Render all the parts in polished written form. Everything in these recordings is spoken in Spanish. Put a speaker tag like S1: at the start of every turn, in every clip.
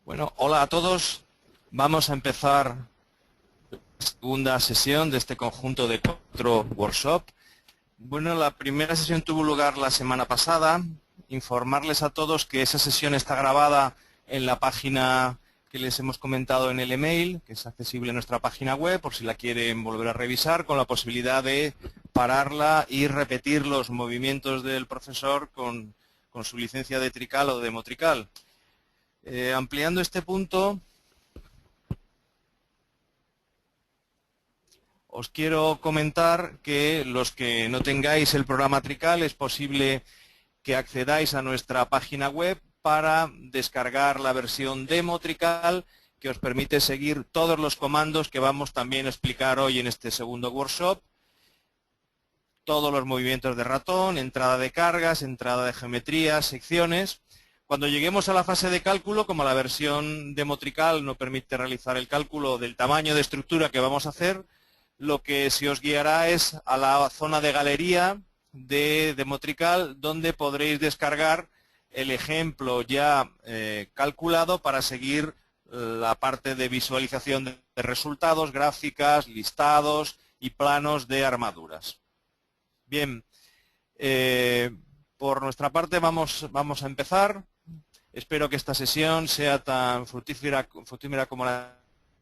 S1: Bueno, hola a todos. Vamos a empezar la segunda sesión de este conjunto de 4 workshops. Bueno, la primera sesión tuvo lugar la semana pasada. Informarles a todos que esa sesión está grabada en la página que les hemos comentado en el email, que es accesible en nuestra página web, por si la quieren volver a revisar, con la posibilidad de pararla y repetir los movimientos del profesor con su licencia de Trical o de Motrical. Ampliando este punto, os quiero comentar que los que no tengáis el programa Trical es posible que accedáis a nuestra página web para descargar la versión demo Trical que os permite seguir todos los comandos que vamos también a explicar hoy en este segundo workshop. Todos los movimientos de ratón, entrada de cargas, entrada de geometrías, secciones. Cuando lleguemos a la fase de cálculo, como la versión demo Trical no permite realizar el cálculo del tamaño de estructura que vamos a hacer, lo que se os guiará es a la zona de galería de Motrical, donde podréis descargar el ejemplo ya calculado para seguir la parte de visualización de resultados, gráficas, listados y planos de armaduras. Bien, por nuestra parte vamos a empezar. Espero que esta sesión sea tan fructífera como la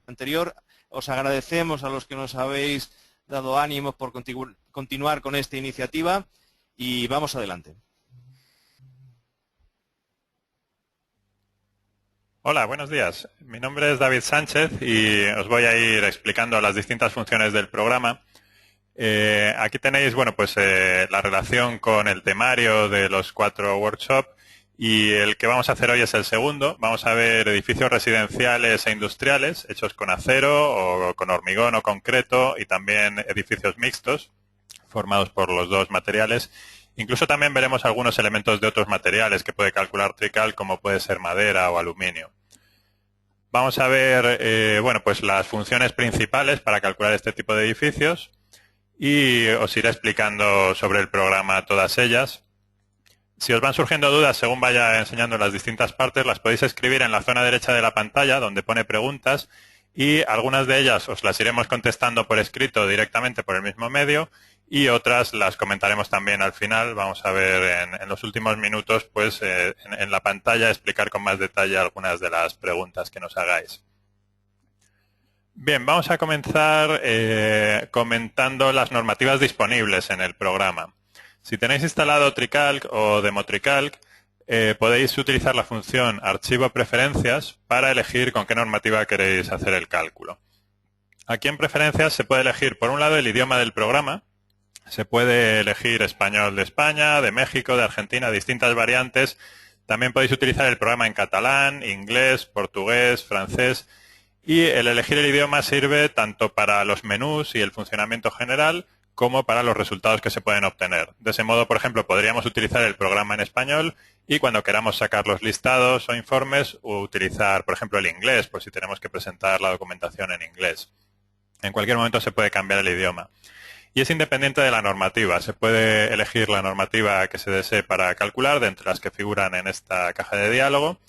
S1: anterior. Os agradecemos a los que nos habéis dado ánimos por continuar con esta iniciativa y vamos adelante.
S2: Hola, buenos días. Mi nombre es David Sánchez y os voy a ir explicando las distintas funciones del programa. Aquí tenéis, la relación con el temario de los 4 workshops y el que vamos a hacer hoy es el segundo. Vamos a ver edificios residenciales e industriales hechos con acero o con hormigón o concreto y también edificios mixtos formados por los dos materiales. Incluso también veremos algunos elementos de otros materiales que puede calcular Trical, como puede ser madera o aluminio. Vamos a ver las funciones principales para calcular este tipo de edificios y os iré explicando sobre el programa todas ellas. Si os van surgiendo dudas según vaya enseñando las distintas partes, las podéis escribir en la zona derecha de la pantalla donde pone preguntas y algunas de ellas os las iremos contestando por escrito directamente por el mismo medio y otras las comentaremos también al final. Vamos a ver en los últimos minutos en la pantalla explicar con más detalle algunas de las preguntas que nos hagáis. Bien, vamos a comenzar comentando las normativas disponibles en el programa. Si tenéis instalado Tricalc o Demotricalc, podéis utilizar la función Archivo Preferencias para elegir con qué normativa queréis hacer el cálculo. Aquí en Preferencias se puede elegir, por un lado, el idioma del programa. Se puede elegir español de España, de México, de Argentina, distintas variantes. También podéis utilizar el programa en catalán, inglés, portugués, francés. Y el elegir el idioma sirve tanto para los menús y el funcionamiento general como para los resultados que se pueden obtener. De ese modo, por ejemplo, podríamos utilizar el programa en español y cuando queramos sacar los listados o informes, utilizar, por ejemplo, el inglés, por si tenemos que presentar la documentación en inglés. En cualquier momento se puede cambiar el idioma. Y es independiente de la normativa. Se puede elegir la normativa que se desee para calcular, de entre las que figuran en esta caja de diálogo.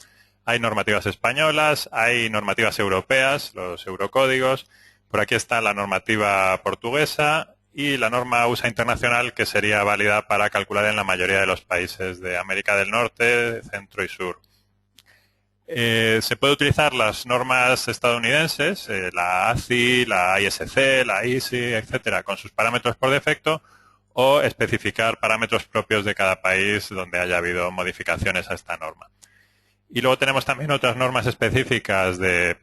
S2: Hay normativas españolas, hay normativas europeas, los eurocódigos. Por aquí está la normativa portuguesa y la norma USA internacional, que sería válida para calcular en la mayoría de los países de América del Norte, Centro y Sur. Se puede utilizar las normas estadounidenses, la ACI, la ISC, la ISI, etcétera, con sus parámetros por defecto, o especificar parámetros propios de cada país donde haya habido modificaciones a esta norma. Y luego tenemos también otras normas específicas de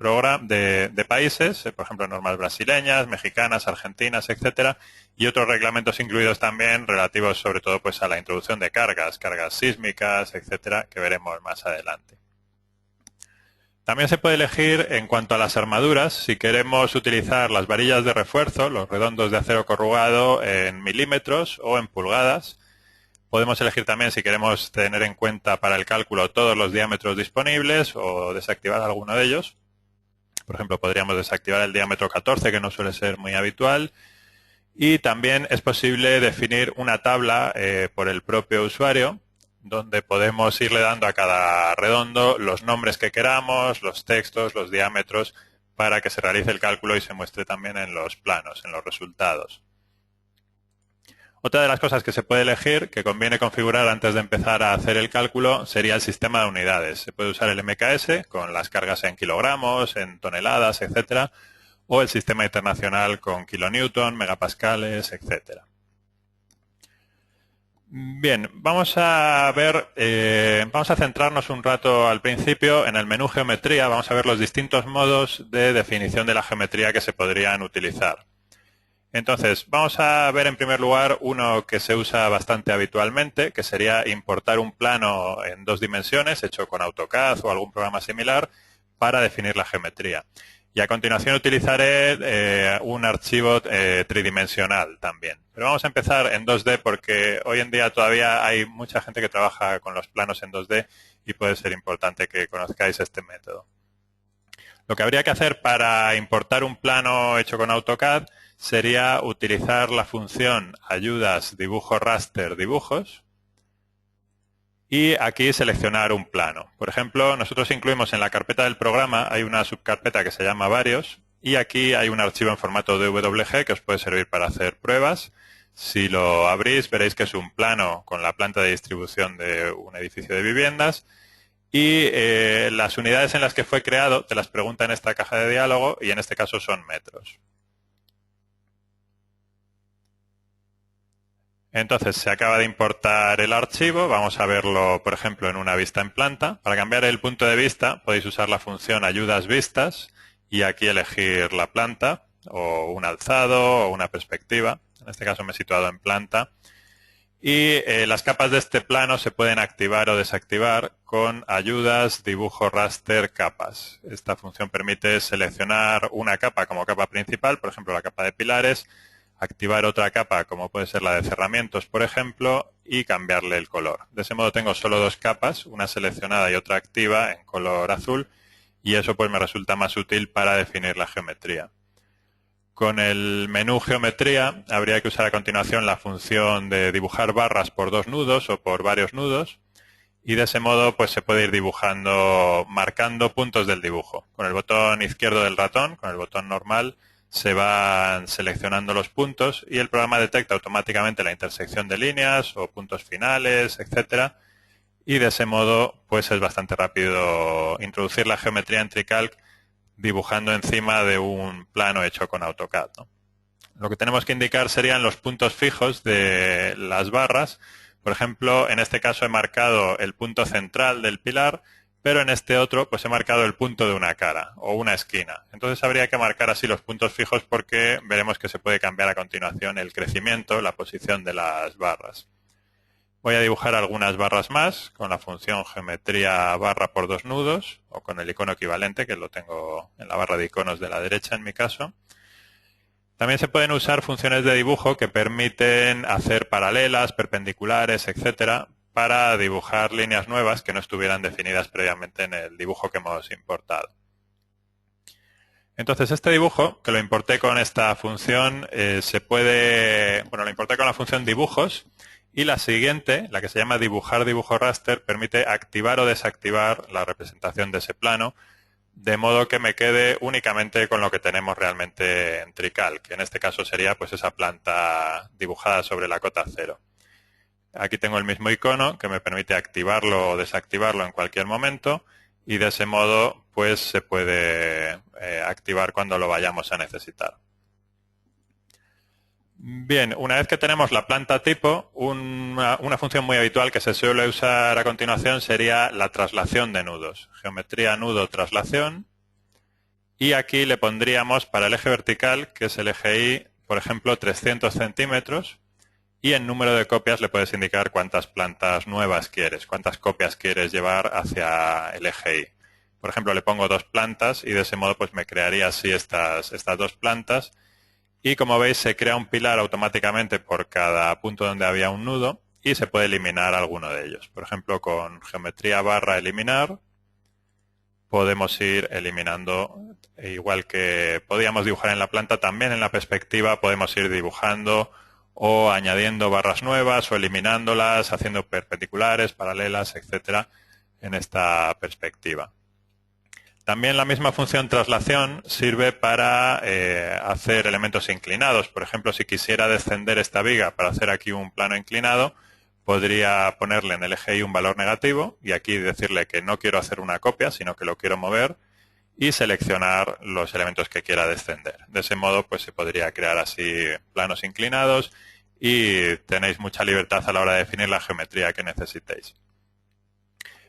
S2: países, por ejemplo, normas brasileñas, mexicanas, argentinas, etcétera, y otros reglamentos incluidos también relativos sobre todo a la introducción de cargas sísmicas, etcétera, que veremos más adelante. También se puede elegir en cuanto a las armaduras, si queremos utilizar las varillas de refuerzo, los redondos de acero corrugado en milímetros o en pulgadas. Podemos elegir también si queremos tener en cuenta para el cálculo todos los diámetros disponibles o desactivar alguno de ellos. Por ejemplo, podríamos desactivar el diámetro 14, que no suele ser muy habitual. Y también es posible definir una tabla por el propio usuario donde podemos irle dando a cada redondo los nombres que queramos, los textos, los diámetros, para que se realice el cálculo y se muestre también en los planos, en los resultados. Otra de las cosas que se puede elegir, que conviene configurar antes de empezar a hacer el cálculo, sería el sistema de unidades. Se puede usar el MKS con las cargas en kilogramos, en toneladas, etcétera, o el sistema internacional con kilonewton, megapascales, etcétera. Bien, vamos a centrarnos un rato al principio en el menú geometría. Vamos a ver los distintos modos de definición de la geometría que se podrían utilizar. Entonces, vamos a ver en primer lugar uno que se usa bastante habitualmente, que sería importar un plano en 2 dimensiones, hecho con AutoCAD o algún programa similar, para definir la geometría. Y a continuación utilizaré un archivo tridimensional también. Pero vamos a empezar en 2D porque hoy en día todavía hay mucha gente que trabaja con los planos en 2D y puede ser importante que conozcáis este método. Lo que habría que hacer para importar un plano hecho con AutoCAD sería utilizar la función ayudas dibujo raster dibujos y aquí seleccionar un plano. Por ejemplo, nosotros incluimos en la carpeta del programa, hay una subcarpeta que se llama varios y aquí hay un archivo en formato DWG que os puede servir para hacer pruebas. Si lo abrís veréis que es un plano con la planta de distribución de un edificio de viviendas y las unidades en las que fue creado te las pregunta en esta caja de diálogo y en este caso son metros. Entonces se acaba de importar el archivo, vamos a verlo por ejemplo en una vista en planta. Para cambiar el punto de vista podéis usar la función ayudas vistas y aquí elegir la planta o un alzado o una perspectiva. En este caso me he situado en planta. Y las capas de este plano se pueden activar o desactivar con ayudas dibujo raster capas. Esta función permite seleccionar una capa como capa principal, por ejemplo la capa de pilares, activar otra capa como puede ser la de cerramientos, por ejemplo, y cambiarle el color. De ese modo tengo solo 2 capas, una seleccionada y otra activa en color azul, y eso pues me resulta más útil para definir la geometría. Con el menú geometría habría que usar a continuación la función de dibujar barras por 2 nudos o por varios nudos, y de ese modo pues se puede ir dibujando, marcando puntos del dibujo. Con el botón izquierdo del ratón, con el botón normal, se van seleccionando los puntos y el programa detecta automáticamente la intersección de líneas o puntos finales, etcétera. Y de ese modo, pues es bastante rápido introducir la geometría en TreeCalc dibujando encima de un plano hecho con AutoCAD, ¿no? Lo que tenemos que indicar serían los puntos fijos de las barras. Por ejemplo, en este caso he marcado el punto central del pilar, pero en este otro pues he marcado el punto de una cara o una esquina. Entonces habría que marcar así los puntos fijos porque veremos que se puede cambiar a continuación el crecimiento, la posición de las barras. Voy a dibujar algunas barras más con la función geometría barra por 2 nudos o con el icono equivalente que lo tengo en la barra de iconos de la derecha en mi caso. También se pueden usar funciones de dibujo que permiten hacer paralelas, perpendiculares, etcétera, para dibujar líneas nuevas que no estuvieran definidas previamente en el dibujo que hemos importado. Entonces este dibujo, que lo importé con esta función, lo importé con la función dibujos y la siguiente, la que se llama dibujar dibujo raster, permite activar o desactivar la representación de ese plano, de modo que me quede únicamente con lo que tenemos realmente en TreeCalc, que en este caso sería pues esa planta dibujada sobre la cota 0. Aquí tengo el mismo icono que me permite activarlo o desactivarlo en cualquier momento y de ese modo pues se puede activar cuando lo vayamos a necesitar. Bien, una vez que tenemos la planta tipo, una función muy habitual que se suele usar a continuación sería la traslación de nudos. Geometría nudo traslación. Y aquí le pondríamos para el eje vertical, que es el eje Y, por ejemplo, 300 centímetros. Y en número de copias le puedes indicar cuántas plantas nuevas quieres, cuántas copias quieres llevar hacia el eje Y. Por ejemplo, le pongo 2 plantas y de ese modo pues me crearía así estas 2 plantas. Y como veis se crea un pilar automáticamente por cada punto donde había un nudo y se puede eliminar alguno de ellos. Por ejemplo, con geometría barra eliminar podemos ir eliminando, igual que podíamos dibujar en la planta, también en la perspectiva podemos ir dibujando o añadiendo barras nuevas o eliminándolas, haciendo perpendiculares, paralelas, etcétera, en esta perspectiva. También la misma función traslación sirve para hacer elementos inclinados. Por ejemplo, si quisiera descender esta viga para hacer aquí un plano inclinado, podría ponerle en el eje Y un valor negativo y aquí decirle que no quiero hacer una copia, sino que lo quiero mover y seleccionar los elementos que quiera descender. De ese modo, pues se podría crear así planos inclinados y tenéis mucha libertad a la hora de definir la geometría que necesitéis.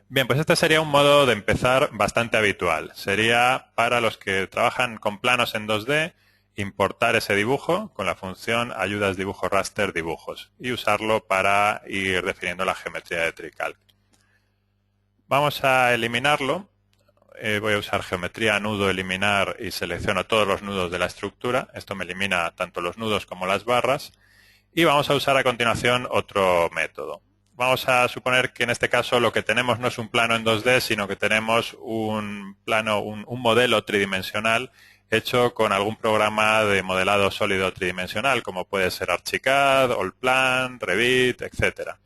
S2: Bien, pues este sería un modo de empezar bastante habitual. Sería para los que trabajan con planos en 2D, importar ese dibujo con la función ayudas dibujo raster dibujos y usarlo para ir definiendo la geometría de TreeCalc. Vamos a eliminarlo. Voy a usar geometría nudo eliminar y selecciono todos los nudos de la estructura. Esto me elimina tanto los nudos como las barras. Y vamos a usar a continuación otro método. Vamos a suponer que en este caso lo que tenemos no es un plano en 2D, sino que tenemos un modelo tridimensional hecho con algún programa de modelado sólido tridimensional, como puede ser Archicad, Allplan, Revit, etcétera.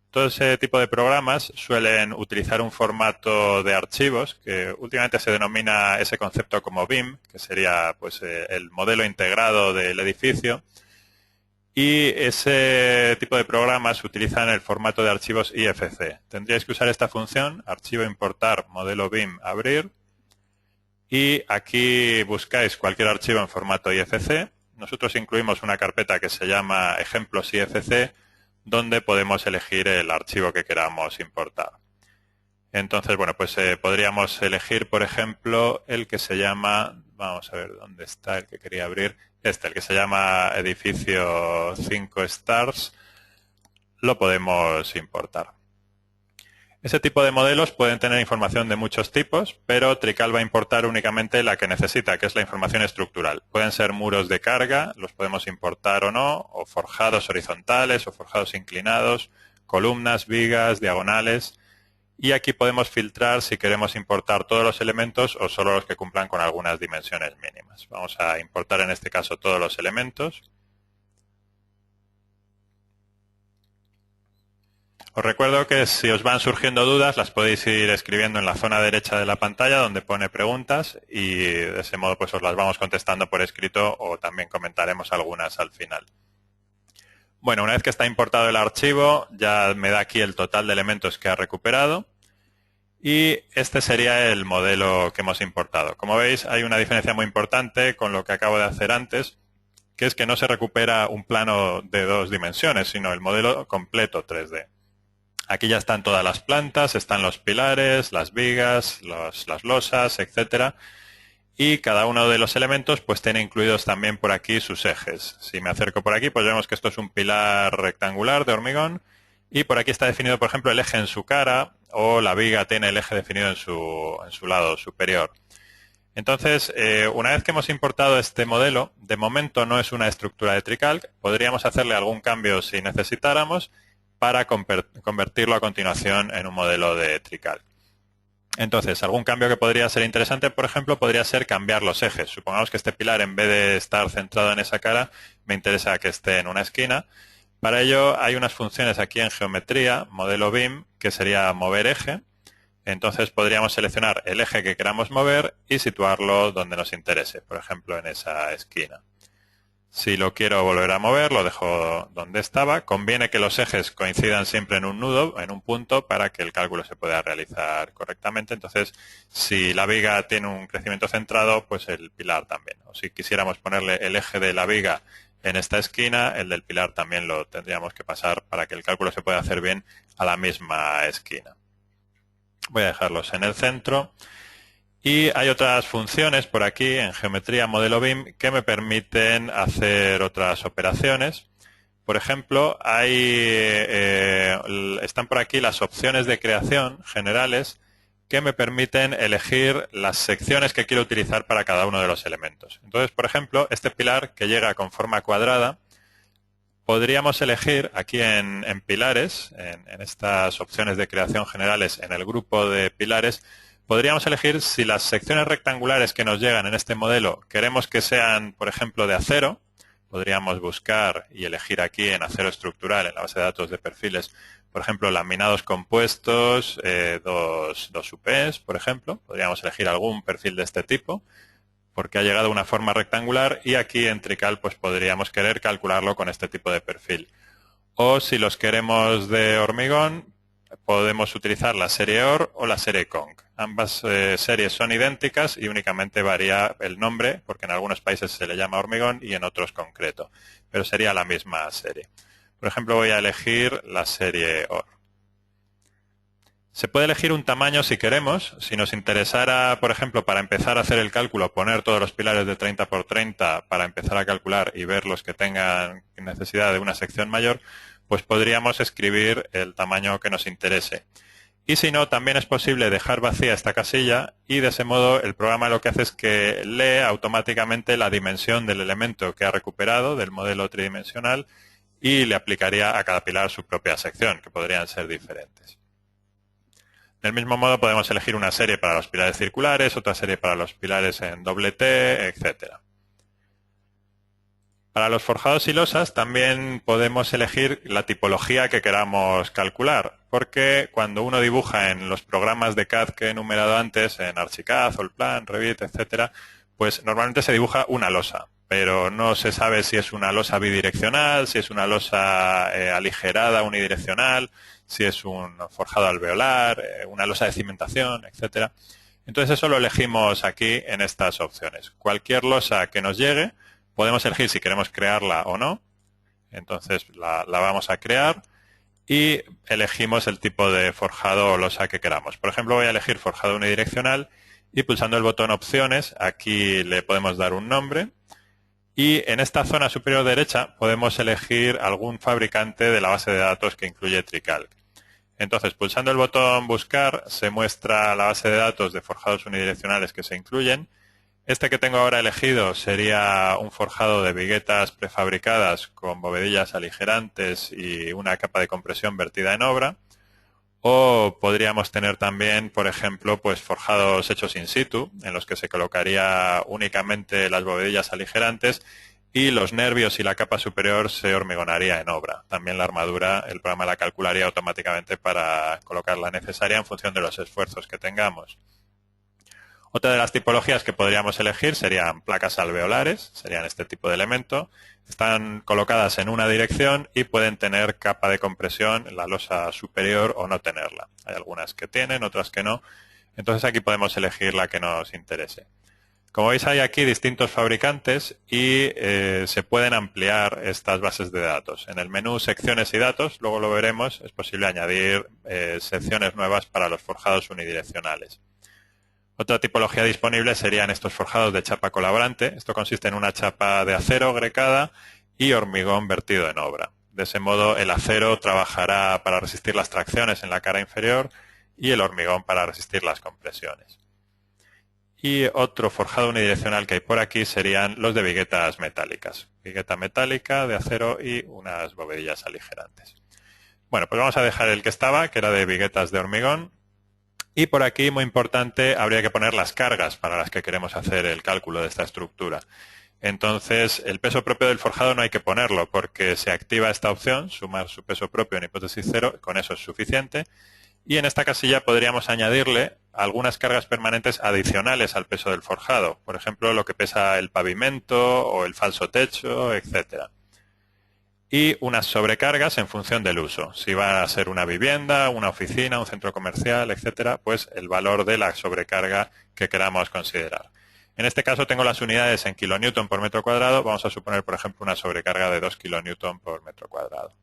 S2: Todo ese tipo de programas suelen utilizar un formato de archivos que últimamente se denomina ese concepto como BIM, que sería pues el modelo integrado del edificio. Y ese tipo de programas utilizan el formato de archivos IFC. Tendríais que usar esta función, archivo importar, modelo BIM, abrir. Y aquí buscáis cualquier archivo en formato IFC. Nosotros incluimos una carpeta que se llama ejemplos IFC, donde podemos elegir el archivo que queramos importar. Entonces, bueno, pues podríamos elegir, por ejemplo, el que se llama, vamos a ver dónde está el que quería abrir, el que se llama edificio 5 stars, lo podemos importar. Ese tipo de modelos pueden tener información de muchos tipos, pero TreeCalc va a importar únicamente la que necesita, que es la información estructural. Pueden ser muros de carga, los podemos importar o no, o forjados horizontales o forjados inclinados, columnas, vigas, diagonales. Y aquí podemos filtrar si queremos importar todos los elementos o solo los que cumplan con algunas dimensiones mínimas. Vamos a importar en este caso todos los elementos. Os recuerdo que si os van surgiendo dudas las podéis ir escribiendo en la zona derecha de la pantalla donde pone preguntas y de ese modo pues os las vamos contestando por escrito o también comentaremos algunas al final. Bueno, una vez que está importado el archivo ya me da aquí el total de elementos que ha recuperado y este sería el modelo que hemos importado. Como veis hay una diferencia muy importante con lo que acabo de hacer antes, que es que no se recupera un plano de 2 dimensiones, sino el modelo completo 3D. Aquí ya están todas las plantas, están los pilares, las vigas, las losas, etcétera. Y cada uno de los elementos pues tiene incluidos también por aquí sus ejes. Si me acerco por aquí, pues vemos que esto es un pilar rectangular de hormigón. Y por aquí está definido, por ejemplo, el eje en su cara o la viga tiene el eje definido en su lado superior. Entonces, una vez que hemos importado este modelo, de momento no es una estructura de TreeCalc. Podríamos hacerle algún cambio si necesitáramos para convertirlo a continuación en un modelo de TreeCalc. Entonces, algún cambio que podría ser interesante, por ejemplo, podría ser cambiar los ejes. Supongamos que este pilar, en vez de estar centrado en esa cara, me interesa que esté en una esquina. Para ello, hay unas funciones aquí en geometría, modelo BIM, que sería mover eje. Entonces, podríamos seleccionar el eje que queramos mover y situarlo donde nos interese, por ejemplo, en esa esquina. Si lo quiero volver a mover, lo dejo donde estaba. Conviene que los ejes coincidan siempre en un nudo, en un punto, para que el cálculo se pueda realizar correctamente. Entonces, si la viga tiene un crecimiento centrado, pues el pilar también. O si quisiéramos ponerle el eje de la viga en esta esquina, el del pilar también lo tendríamos que pasar para que el cálculo se pueda hacer bien a la misma esquina. Voy a dejarlos en el centro. Y hay otras funciones por aquí en geometría modelo BIM que me permiten hacer otras operaciones. Por ejemplo, están por aquí las opciones de creación generales que me permiten elegir las secciones que quiero utilizar para cada uno de los elementos. Entonces, por ejemplo, este pilar que llega con forma cuadrada, podríamos elegir aquí en pilares, en estas opciones de creación generales, en el grupo de pilares, podríamos elegir si las secciones rectangulares que nos llegan en este modelo queremos que sean, por ejemplo, de acero, podríamos buscar y elegir aquí en acero estructural, en la base de datos de perfiles, por ejemplo, laminados compuestos, 2 UPs, por ejemplo. Podríamos elegir algún perfil de este tipo, porque ha llegado a una forma rectangular, y aquí en Trical pues podríamos querer calcularlo con este tipo de perfil. O si los queremos de hormigón, podemos utilizar la serie OR o la serie CONC. Ambas series son idénticas y únicamente varía el nombre, porque en algunos países se le llama hormigón y en otros concreto, pero sería la misma serie. Por ejemplo, voy a elegir la serie OR. Se puede elegir un tamaño si queremos. Si nos interesara, por ejemplo, para empezar a hacer el cálculo, poner todos los pilares de 30 por 30 para empezar a calcular y ver los que tengan necesidad de una sección mayor, pues podríamos escribir el tamaño que nos interese. Y si no, también es posible dejar vacía esta casilla, y de ese modo el programa lo que hace es que lee automáticamente la dimensión del elemento que ha recuperado del modelo tridimensional y le aplicaría a cada pilar su propia sección, que podrían ser diferentes. Del mismo modo podemos elegir una serie para los pilares circulares, otra serie para los pilares en doble T, etc. Para los forjados y losas también podemos elegir la tipología que queramos calcular, porque cuando uno dibuja en los programas de CAD que he enumerado antes, en Archicad, Allplan, Revit, etc., pues normalmente se dibuja una losa, pero no se sabe si es una losa bidireccional, si es una losa aligerada unidireccional, si es un forjado alveolar, una losa de cimentación, etcétera. Entonces eso lo elegimos aquí en estas opciones. Cualquier losa que nos llegue, podemos elegir si queremos crearla o no. Entonces la vamos a crear y elegimos el tipo de forjado o losa que queramos. Por ejemplo, voy a elegir forjado unidireccional y pulsando el botón opciones, aquí le podemos dar un nombre. Y en esta zona superior derecha podemos elegir algún fabricante de la base de datos que incluye Trical. Entonces, pulsando el botón buscar, se muestra la base de datos de forjados unidireccionales que se incluyen. Este que tengo ahora elegido sería un forjado de viguetas prefabricadas con bovedillas aligerantes y una capa de compresión vertida en obra. O podríamos tener también, por ejemplo, pues forjados hechos in situ, en los que se colocaría únicamente las bovedillas aligerantes y los nervios y la capa superior se hormigonaría en obra. También la armadura, el programa la calcularía automáticamente para colocar la necesaria en función de los esfuerzos que tengamos. Otra de las tipologías que podríamos elegir serían placas alveolares, serían este tipo de elemento. Están colocadas en una dirección y pueden tener capa de compresión en la losa superior o no tenerla. Hay algunas que tienen, otras que no. Entonces aquí podemos elegir la que nos interese. Como veis, hay aquí distintos fabricantes y se pueden ampliar estas bases de datos. En el menú secciones y datos, luego lo veremos, es posible añadir secciones nuevas para los forjados unidireccionales. Otra tipología disponible serían estos forjados de chapa colaborante. Esto consiste en una chapa de acero grecada y hormigón vertido en obra. De ese modo, el acero trabajará para resistir las tracciones en la cara inferior y el hormigón para resistir las compresiones. Y otro forjado unidireccional que hay por aquí serían los de viguetas metálicas. Vigueta metálica de acero y unas bovedillas aligerantes. Bueno, pues vamos a dejar el que estaba, que era de viguetas de hormigón. Y por aquí, muy importante, habría que poner las cargas para las que queremos hacer el cálculo de esta estructura. Entonces, el peso propio del forjado no hay que ponerlo porque se activa esta opción, sumar su peso propio en hipótesis cero, con eso es suficiente. Y en esta casilla podríamos añadirle algunas cargas permanentes adicionales al peso del forjado. Por ejemplo, lo que pesa el pavimento o el falso techo, etcétera. Y unas sobrecargas en función del uso. Si va a ser una vivienda, una oficina, un centro comercial, etcétera, pues el valor de la sobrecarga que queramos considerar. En este caso tengo las unidades en kilonewton por metro cuadrado. Vamos a suponer, por ejemplo, una sobrecarga de 2 kilonewton por metro cuadrado.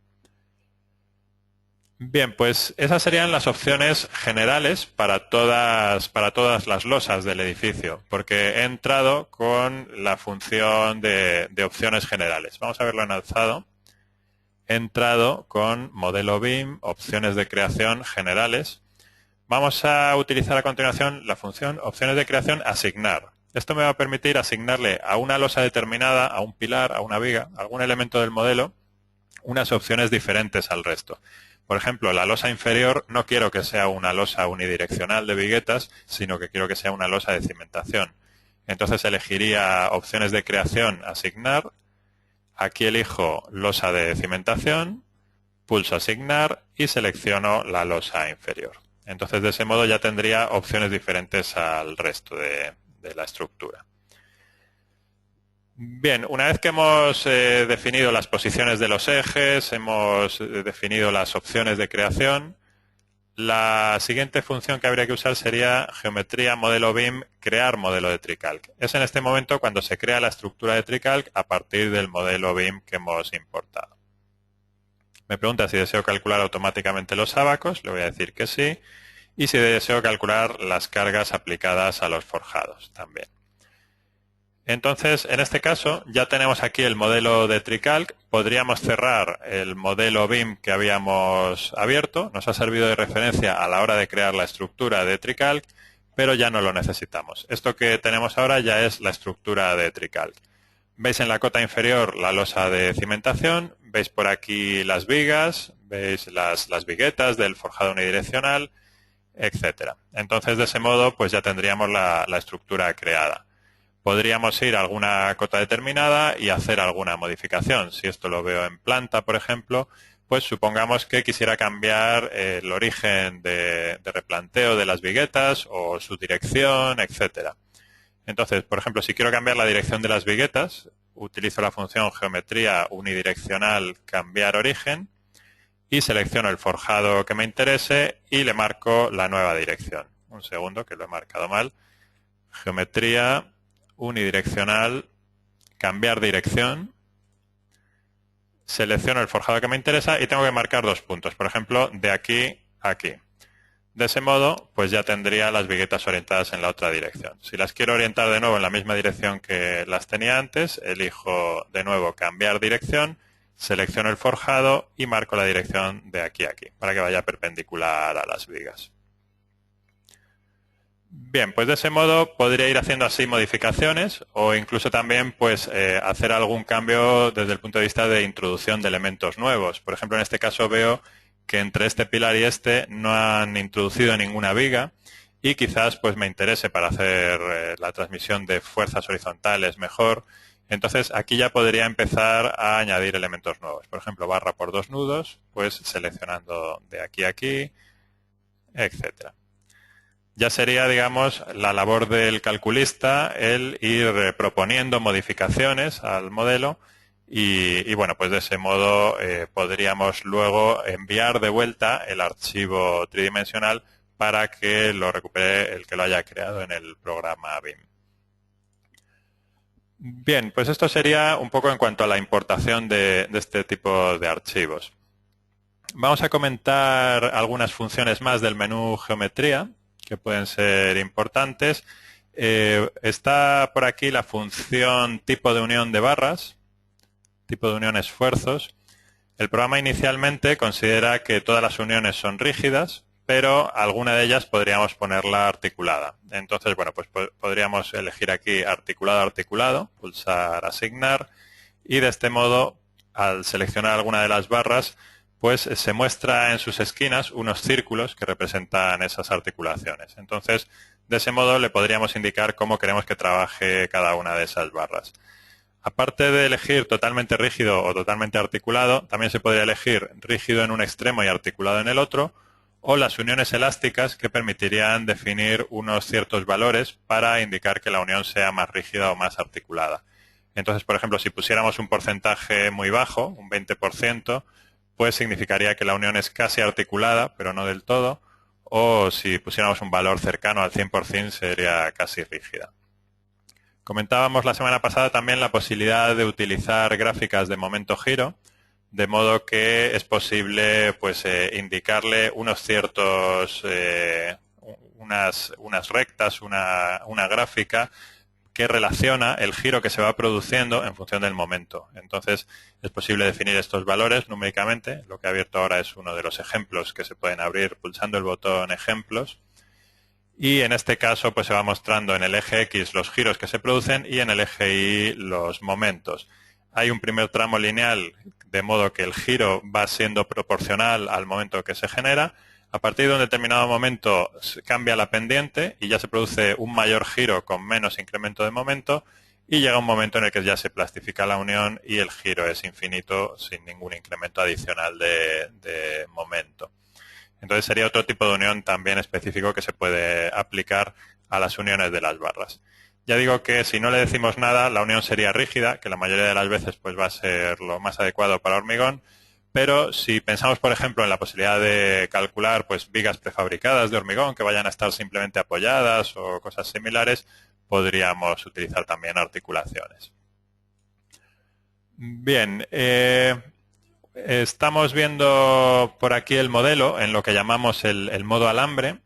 S2: Bien, pues esas serían las opciones generales para todas las losas del edificio, porque he entrado con la función de opciones generales. Vamos a verlo en alzado. He entrado con modelo BIM, opciones de creación generales. Vamos a utilizar a continuación la función opciones de creación asignar. Esto me va a permitir asignarle a una losa determinada, a un pilar, a una viga, a algún elemento del modelo, unas opciones diferentes al resto. Por ejemplo, la losa inferior no quiero que sea una losa unidireccional de viguetas, sino que quiero que sea una losa de cimentación. Entonces elegiría opciones de creación asignar. Aquí elijo losa de cimentación, pulso asignar y selecciono la losa inferior. Entonces, de ese modo ya tendría opciones diferentes al resto de la estructura. Bien, una vez que hemos definido las posiciones de los ejes, hemos definido las opciones de creación, la siguiente función que habría que usar sería geometría modelo BIM, crear modelo de TreeCalc. Es en este momento cuando se crea la estructura de TreeCalc a partir del modelo BIM que hemos importado. Me pregunta si deseo calcular automáticamente los ábacos, le voy a decir que sí, y si deseo calcular las cargas aplicadas a los forjados también. Entonces, en este caso, ya tenemos aquí el modelo de TreeCalc. Podríamos cerrar el modelo BIM que habíamos abierto. Nos ha servido de referencia a la hora de crear la estructura de TreeCalc, pero ya no lo necesitamos. Esto que tenemos ahora ya es la estructura de TreeCalc. Veis en la cota inferior la losa de cimentación, veis por aquí las vigas, veis las viguetas del forjado unidireccional, etcétera. Entonces, de ese modo, pues ya tendríamos la estructura creada. Podríamos ir a alguna cota determinada y hacer alguna modificación. Si esto lo veo en planta, por ejemplo, pues supongamos que quisiera cambiar el origen de replanteo de las viguetas o su dirección, etcétera. Entonces, por ejemplo, si quiero cambiar la dirección de las viguetas, utilizo la función geometría unidireccional cambiar origen y selecciono el forjado que me interese y le marco la nueva dirección. Un segundo, que lo he marcado mal. Geometría unidireccional, cambiar dirección, selecciono el forjado que me interesa y tengo que marcar 2 puntos, por ejemplo, de aquí a aquí. De ese modo, pues ya tendría las viguetas orientadas en la otra dirección. Si las quiero orientar de nuevo en la misma dirección que las tenía antes, elijo de nuevo cambiar dirección, selecciono el forjado y marco la dirección de aquí a aquí, para que vaya perpendicular a las vigas. Bien, pues de ese modo podría ir haciendo así modificaciones o incluso también pues hacer algún cambio desde el punto de vista de introducción de elementos nuevos. Por ejemplo, en este caso veo que entre este pilar y este no han introducido ninguna viga y quizás pues me interese para hacer la transmisión de fuerzas horizontales mejor. Entonces aquí ya podría empezar a añadir elementos nuevos. Por ejemplo, barra por 2 nudos, pues seleccionando de aquí a aquí, etcétera. Ya sería, digamos, la labor del calculista el ir proponiendo modificaciones al modelo y bueno, pues de ese modo podríamos luego enviar de vuelta el archivo tridimensional para que lo recupere el que lo haya creado en el programa BIM. Bien, pues esto sería un poco en cuanto a la importación de este tipo de archivos. Vamos a comentar algunas funciones más del menú geometría que pueden ser importantes. Está por aquí la función tipo de unión de barras, tipo de unión esfuerzos. El programa inicialmente considera que todas las uniones son rígidas, pero alguna de ellas podríamos ponerla articulada. Entonces, bueno, pues podríamos elegir aquí articulado, articulado, pulsar asignar y de este modo, al seleccionar alguna de las barras, pues se muestra en sus esquinas unos círculos que representan esas articulaciones. Entonces, de ese modo le podríamos indicar cómo queremos que trabaje cada una de esas barras. Aparte de elegir totalmente rígido o totalmente articulado, también se podría elegir rígido en un extremo y articulado en el otro, o las uniones elásticas que permitirían definir unos ciertos valores para indicar que la unión sea más rígida o más articulada. Entonces, por ejemplo, si pusiéramos un porcentaje muy bajo, un 20%, pues significaría que la unión es casi articulada, pero no del todo, o si pusiéramos un valor cercano al 100% sería casi rígida. Comentábamos la semana pasada también la posibilidad de utilizar gráficas de momento giro, de modo que es posible pues indicarle unos ciertos, unas rectas, una gráfica que relaciona el giro que se va produciendo en función del momento. Entonces, es posible definir estos valores numéricamente. Lo que he abierto ahora es uno de los ejemplos que se pueden abrir pulsando el botón Ejemplos. Y en este caso, pues se va mostrando en el eje X los giros que se producen y en el eje Y los momentos. Hay un primer tramo lineal, de modo que el giro va siendo proporcional al momento que se genera. A partir de un determinado momento cambia la pendiente y ya se produce un mayor giro con menos incremento de momento y llega un momento en el que ya se plastifica la unión y el giro es infinito sin ningún incremento adicional de momento. Entonces sería otro tipo de unión también específico que se puede aplicar a las uniones de las barras. Ya digo que si no le decimos nada, la unión sería rígida, que la mayoría de las veces pues va a ser lo más adecuado para hormigón, pero si pensamos, por ejemplo, en la posibilidad de calcular pues vigas prefabricadas de hormigón que vayan a estar simplemente apoyadas o cosas similares, podríamos utilizar también articulaciones. Bien, estamos viendo por aquí el modelo en lo que llamamos el modo alambre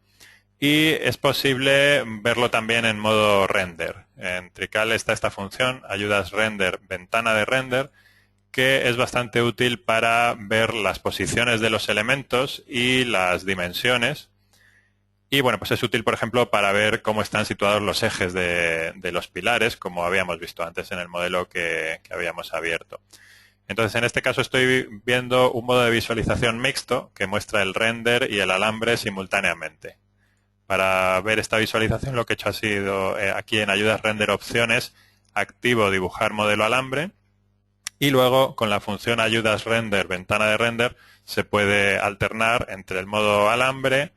S2: y es posible verlo también en modo render. En Trical está esta función, ayudas render, ventana de render, que es bastante útil para ver las posiciones de los elementos y las dimensiones. Y bueno, pues es útil, por ejemplo, para ver cómo están situados los ejes de los pilares, como habíamos visto antes en el modelo que habíamos abierto. Entonces, en este caso estoy viendo un modo de visualización mixto que muestra el render y el alambre simultáneamente. Para ver esta visualización lo que he hecho ha sido, aquí en ayudas render opciones, activo dibujar modelo alambre y luego con la función ayudas render, ventana de render, se puede alternar entre el modo alambre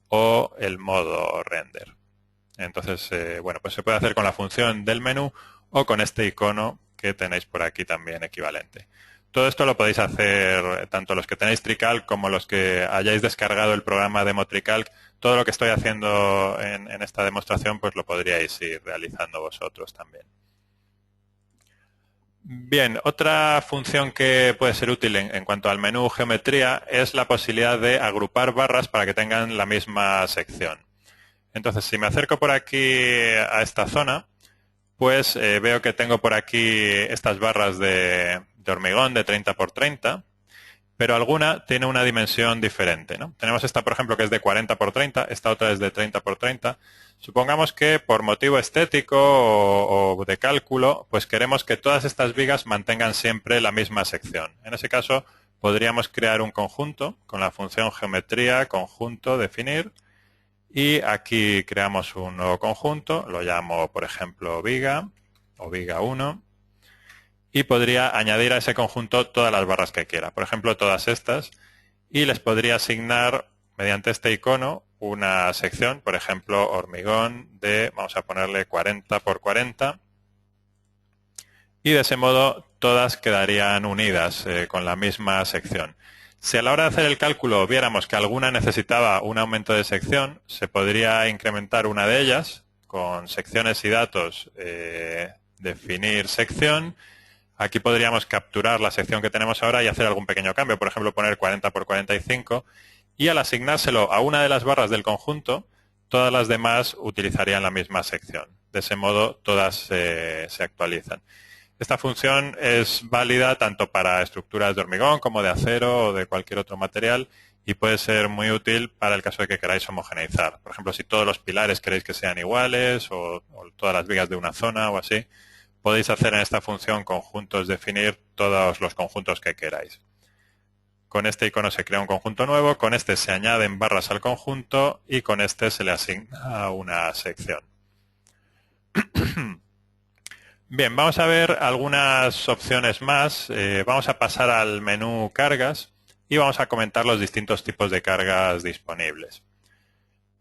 S2: o el modo render. Entonces, bueno, pues se puede hacer con la función del menú o con este icono que tenéis por aquí también equivalente. Todo esto lo podéis hacer tanto los que tenéis Tricalc como los que hayáis descargado el programa Demo Tricalc. Todo lo que estoy haciendo en esta demostración pues lo podríais ir realizando vosotros también. Bien, otra función que puede ser útil en cuanto al menú geometría es la posibilidad de agrupar barras para que tengan la misma sección. Entonces, si me acerco por aquí a esta zona, pues veo que tengo por aquí estas barras de hormigón de 30 por 30, pero alguna tiene una dimensión diferente, ¿no? Tenemos esta, por ejemplo, que es de 40 por 30, esta otra es de 30 por 30. Supongamos que por motivo estético o de cálculo, pues queremos que todas estas vigas mantengan siempre la misma sección. En ese caso, podríamos crear un conjunto con la función geometría, conjunto, definir, y aquí creamos un nuevo conjunto, lo llamo, por ejemplo, viga o viga 1. Y podría añadir a ese conjunto todas las barras que quiera, por ejemplo todas estas, y les podría asignar mediante este icono una sección, por ejemplo hormigón de, vamos a ponerle 40 por 40, y de ese modo todas quedarían unidas con la misma sección. Si a la hora de hacer el cálculo viéramos que alguna necesitaba un aumento de sección, se podría incrementar una de ellas con secciones y datos, definir sección. Aquí podríamos capturar la sección que tenemos ahora y hacer algún pequeño cambio, por ejemplo poner 40 por 45, y al asignárselo a una de las barras del conjunto, todas las demás utilizarían la misma sección. De ese modo todas se actualizan. Esta función es válida tanto para estructuras de hormigón como de acero o de cualquier otro material y puede ser muy útil para el caso de que queráis homogeneizar. Por ejemplo, si todos los pilares queréis que sean iguales o todas las vigas de una zona o así, podéis hacer en esta función conjuntos definir todos los conjuntos que queráis. Con este icono se crea un conjunto nuevo, con este se añaden barras al conjunto y con este se le asigna una sección. Bien, vamos a ver algunas opciones más. Vamos a pasar al menú cargas y vamos a comentar los distintos tipos de cargas disponibles.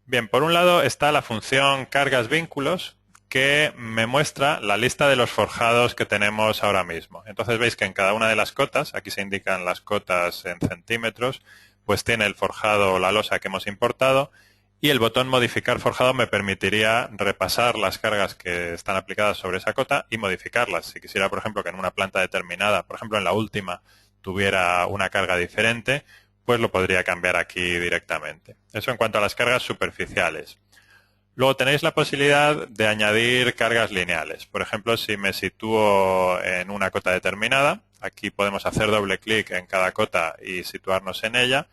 S2: Bien, por un lado está la función cargas vínculos, que me muestra la lista de los forjados que tenemos ahora mismo. Entonces veis que en cada una de las cotas, aquí se indican las cotas en centímetros, pues tiene el forjado o la losa que hemos importado y el botón modificar forjado me permitiría repasar las cargas que están aplicadas sobre esa cota y modificarlas. Si quisiera, por ejemplo, que en una planta determinada, por ejemplo en la última, tuviera una carga diferente, pues lo podría cambiar aquí directamente. Eso en cuanto a las cargas superficiales. Luego tenéis la posibilidad de añadir cargas lineales. Por ejemplo, si me sitúo en una cota determinada, aquí podemos hacer doble clic en cada cota y situarnos en ella,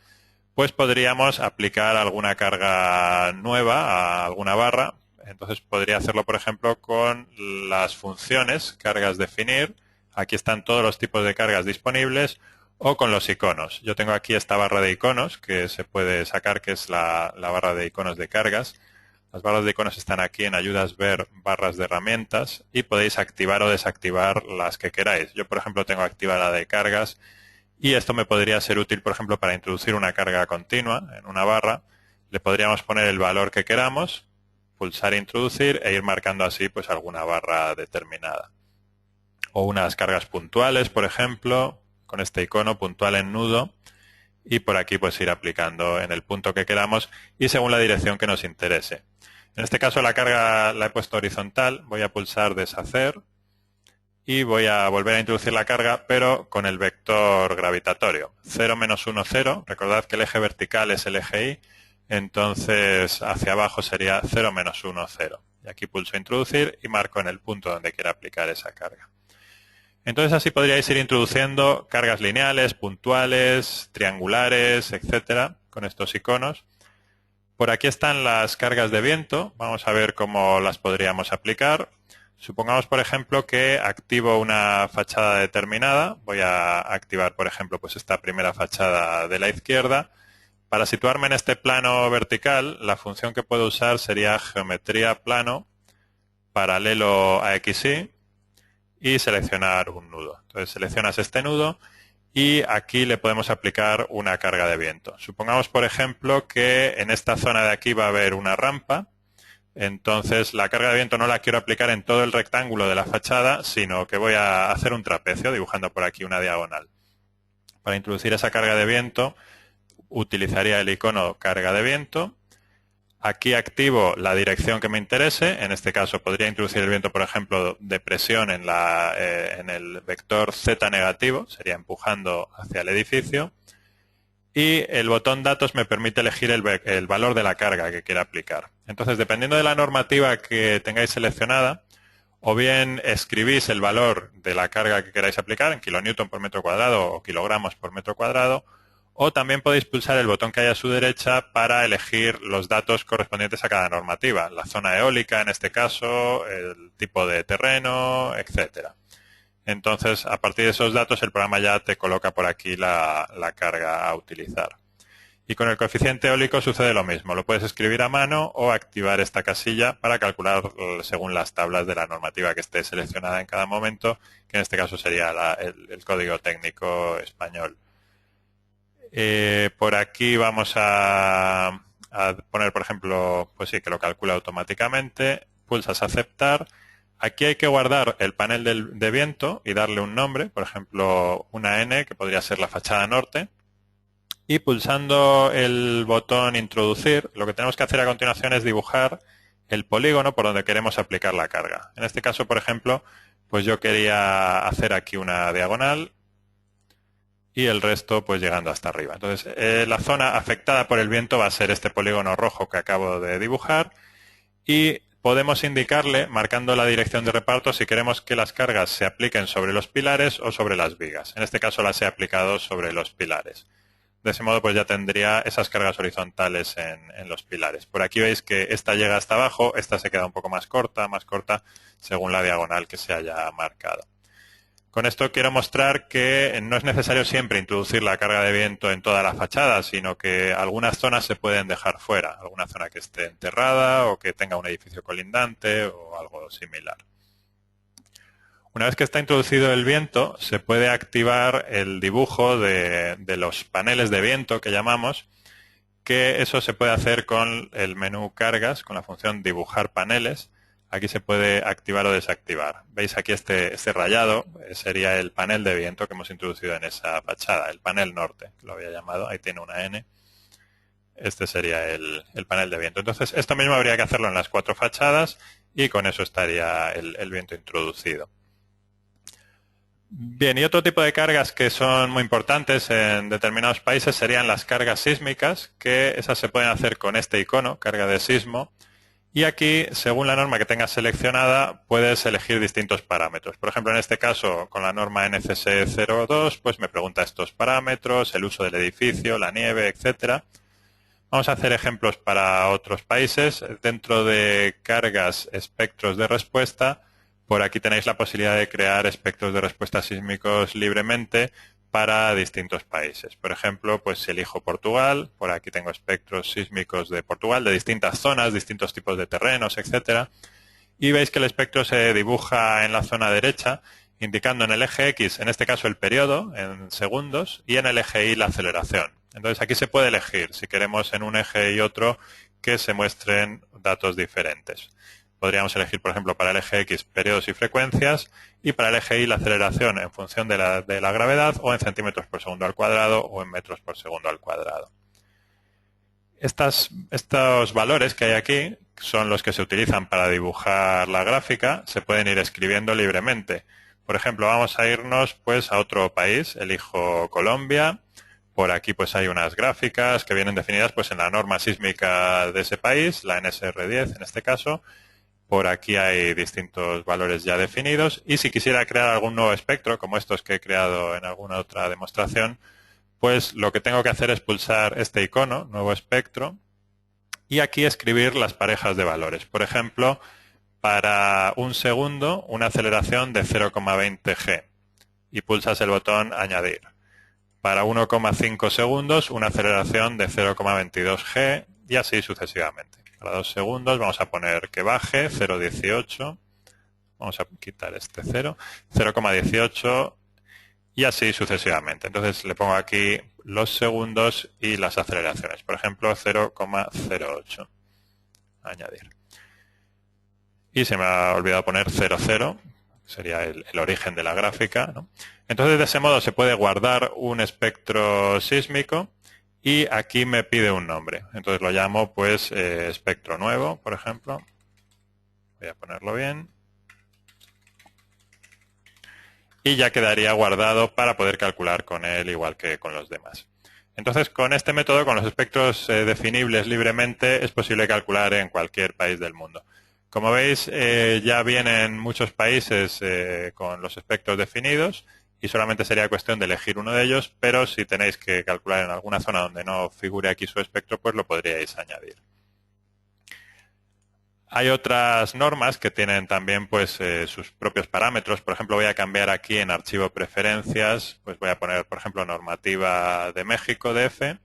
S2: pues podríamos aplicar alguna carga nueva a alguna barra. Entonces podría hacerlo, por ejemplo, con las funciones, cargas definir. Aquí están todos los tipos de cargas disponibles, o con los iconos. Yo tengo aquí esta barra de iconos que se puede sacar, que es la barra de iconos de cargas. Las barras de iconos están aquí en ayudas, ver, barras de herramientas y podéis activar o desactivar las que queráis. Yo, por ejemplo, tengo activada la de cargas y esto me podría ser útil, por ejemplo, para introducir una carga continua en una barra. Le podríamos poner el valor que queramos, pulsar introducir e ir marcando así pues alguna barra determinada. O unas cargas puntuales, por ejemplo, con este icono puntual en nudo. Y por aquí pues ir aplicando en el punto que queramos y según la dirección que nos interese. En este caso la carga la he puesto horizontal, voy a pulsar deshacer y voy a volver a introducir la carga, pero con el vector gravitatorio. 0, menos 1, 0. Recordad que el eje vertical es el eje Y, entonces hacia abajo sería 0, menos 1, 0. Y aquí pulso introducir y marco en el punto donde quiera aplicar esa carga. Entonces así podríais ir introduciendo cargas lineales, puntuales, triangulares, etcétera, con estos iconos. Por aquí están las cargas de viento. Vamos a ver cómo las podríamos aplicar. Supongamos, por ejemplo, que activo una fachada determinada. Voy a activar, por ejemplo, pues esta primera fachada de la izquierda. Para situarme en este plano vertical, la función que puedo usar sería geometría plano paralelo a XY y seleccionar un nudo. Entonces seleccionas este nudo y aquí le podemos aplicar una carga de viento. Supongamos, por ejemplo, que en esta zona de aquí va a haber una rampa. Entonces la carga de viento no la quiero aplicar en todo el rectángulo de la fachada, sino que voy a hacer un trapecio dibujando por aquí una diagonal. Para introducir esa carga de viento utilizaría el icono carga de viento. Aquí activo la dirección que me interese. En este caso podría introducir el viento, por ejemplo, de presión en el vector Z negativo, sería empujando hacia el edificio. Y el botón datos me permite elegir el valor de la carga que quiera aplicar. Entonces, dependiendo de la normativa que tengáis seleccionada, o bien escribís el valor de la carga que queráis aplicar en kilonewton por metro cuadrado o kilogramos por metro cuadrado, o también podéis pulsar el botón que hay a su derecha para elegir los datos correspondientes a cada normativa. La zona eólica, en este caso, el tipo de terreno, etcétera. Entonces, a partir de esos datos, el programa ya te coloca por aquí la carga a utilizar. Y con el coeficiente eólico sucede lo mismo. Lo puedes escribir a mano o activar esta casilla para calcular según las tablas de la normativa que esté seleccionada en cada momento, que en este caso sería el código técnico español. Por aquí vamos a poner, por ejemplo, pues sí, que lo calcula automáticamente. Pulsas aceptar. Aquí hay que guardar el panel de viento y darle un nombre, por ejemplo, una N, que podría ser la fachada norte. Y pulsando el botón introducir, lo que tenemos que hacer a continuación es dibujar el polígono por donde queremos aplicar la carga. En este caso, por ejemplo, pues yo quería hacer aquí una diagonal y el resto pues llegando hasta arriba. Entonces, la zona afectada por el viento va a ser este polígono rojo que acabo de dibujar y podemos indicarle, marcando la dirección de reparto, si queremos que las cargas se apliquen sobre los pilares o sobre las vigas. En este caso las he aplicado sobre los pilares. De ese modo pues ya tendría esas cargas horizontales en los pilares. Por aquí veis que esta llega hasta abajo, esta se queda un poco más corta según la diagonal que se haya marcado. Con esto quiero mostrar que no es necesario siempre introducir la carga de viento en toda la fachada, sino que algunas zonas se pueden dejar fuera, alguna zona que esté enterrada o que tenga un edificio colindante o algo similar. Una vez que está introducido el viento, se puede activar el dibujo de los paneles de viento que llamamos, que eso se puede hacer con el menú cargas, con la función dibujar paneles. Aquí se puede activar o desactivar. Veis aquí este rayado, sería el panel de viento que hemos introducido en esa fachada, el panel norte, que lo había llamado, ahí tiene una N. Este sería el panel de viento. Entonces, esto mismo habría que hacerlo en las 4 fachadas y con eso estaría el viento introducido. Bien, y otro tipo de cargas que son muy importantes en determinados países serían las cargas sísmicas, que esas se pueden hacer con este icono, carga de sismo. Y aquí, según la norma que tengas seleccionada, puedes elegir distintos parámetros. Por ejemplo, en este caso, con la norma NCC 02, pues me pregunta estos parámetros, el uso del edificio, la nieve, etcétera. Vamos a hacer ejemplos para otros países. Dentro de cargas, espectros de respuesta, por aquí tenéis la posibilidad de crear espectros de respuesta sísmicos libremente para distintos países. Por ejemplo, pues si elijo Portugal, por aquí tengo espectros sísmicos de Portugal, de distintas zonas, distintos tipos de terrenos, etcétera. Y veis que el espectro se dibuja en la zona derecha, indicando en el eje X, en este caso el periodo, en segundos, y en el eje Y la aceleración. Entonces aquí se puede elegir si queremos en un eje y otro que se muestren datos diferentes. Podríamos elegir, por ejemplo, para el eje X periodos y frecuencias y para el eje Y la aceleración en función de la gravedad o en centímetros por segundo al cuadrado o en metros por segundo al cuadrado. Estos valores que hay aquí son los que se utilizan para dibujar la gráfica, se pueden ir escribiendo libremente. Por ejemplo, vamos a irnos pues a otro país, elijo Colombia. Por aquí pues hay unas gráficas que vienen definidas pues en la norma sísmica de ese país, la NSR10 en este caso. Por aquí hay distintos valores ya definidos y si quisiera crear algún nuevo espectro, como estos que he creado en alguna otra demostración, pues lo que tengo que hacer es pulsar este icono, nuevo espectro, y aquí escribir las parejas de valores. Por ejemplo, para un segundo, una aceleración de 0,20 G y pulsas el botón añadir. Para 1,5 segundos, una aceleración de 0,22 G y así sucesivamente. Para 2 segundos vamos a poner que baje, 0,18, vamos a quitar este 0, 0,18 y así sucesivamente. Entonces le pongo aquí los segundos y las aceleraciones. Por ejemplo, 0,08. Añadir. Y se me ha olvidado poner 0,0, que sería el origen de la gráfica, ¿no? Entonces de ese modo se puede guardar un espectro sísmico y aquí me pide un nombre. Entonces lo llamo pues espectro nuevo, por ejemplo. Voy a ponerlo bien. Y ya quedaría guardado para poder calcular con él igual que con los demás. Entonces, con este método, con los espectros definibles libremente, es posible calcular en cualquier país del mundo. Como veis, ya vienen muchos países con los espectros definidos y solamente sería cuestión de elegir uno de ellos, pero si tenéis que calcular en alguna zona donde no figure aquí su espectro, pues lo podríais añadir. Hay otras normas que tienen también pues sus propios parámetros. Por ejemplo, voy a cambiar aquí en archivo preferencias, pues voy a poner, por ejemplo, normativa de México, DF.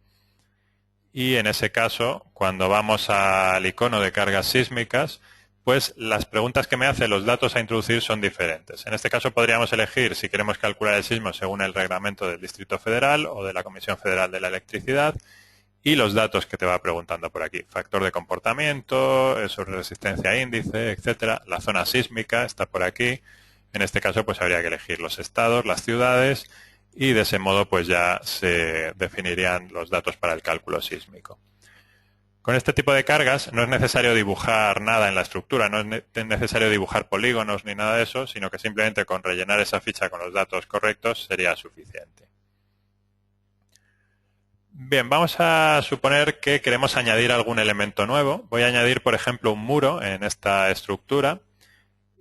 S2: Y en ese caso, cuando vamos al icono de cargas sísmicas, pues las preguntas que me hace, los datos a introducir son diferentes. En este caso podríamos elegir si queremos calcular el sismo según el reglamento del Distrito Federal o de la Comisión Federal de la Electricidad. Y los datos que te va preguntando por aquí. Factor de comportamiento, sobre resistencia a índice, etcétera. La zona sísmica está por aquí. En este caso pues habría que elegir los estados, las ciudades y de ese modo pues ya se definirían los datos para el cálculo sísmico. Con este tipo de cargas no es necesario dibujar nada en la estructura, no es necesario dibujar polígonos ni nada de eso, sino que simplemente con rellenar esa ficha con los datos correctos sería suficiente. Bien, vamos a suponer que queremos añadir algún elemento nuevo. Voy a añadir, por ejemplo, un muro en esta estructura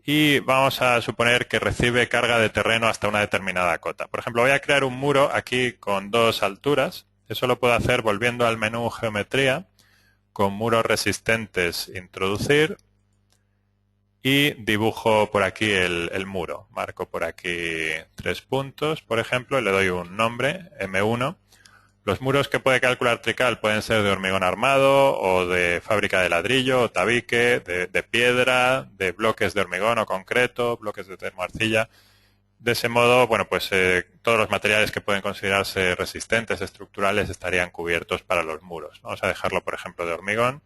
S2: y vamos a suponer que recibe carga de terreno hasta una determinada cota. Por ejemplo, voy a crear un muro aquí con 2 alturas. Eso lo puedo hacer volviendo al menú Geometría, con muros resistentes, introducir y dibujo por aquí el muro. Marco por aquí 3 puntos, por ejemplo, y le doy un nombre, M1. Los muros que puede calcular Trical pueden ser de hormigón armado o de fábrica de ladrillo o tabique, de piedra, de bloques de hormigón o concreto, bloques de termoarcilla. De ese modo, bueno, pues todos los materiales que pueden considerarse resistentes, estructurales, estarían cubiertos para los muros. Vamos a dejarlo, por ejemplo, de hormigón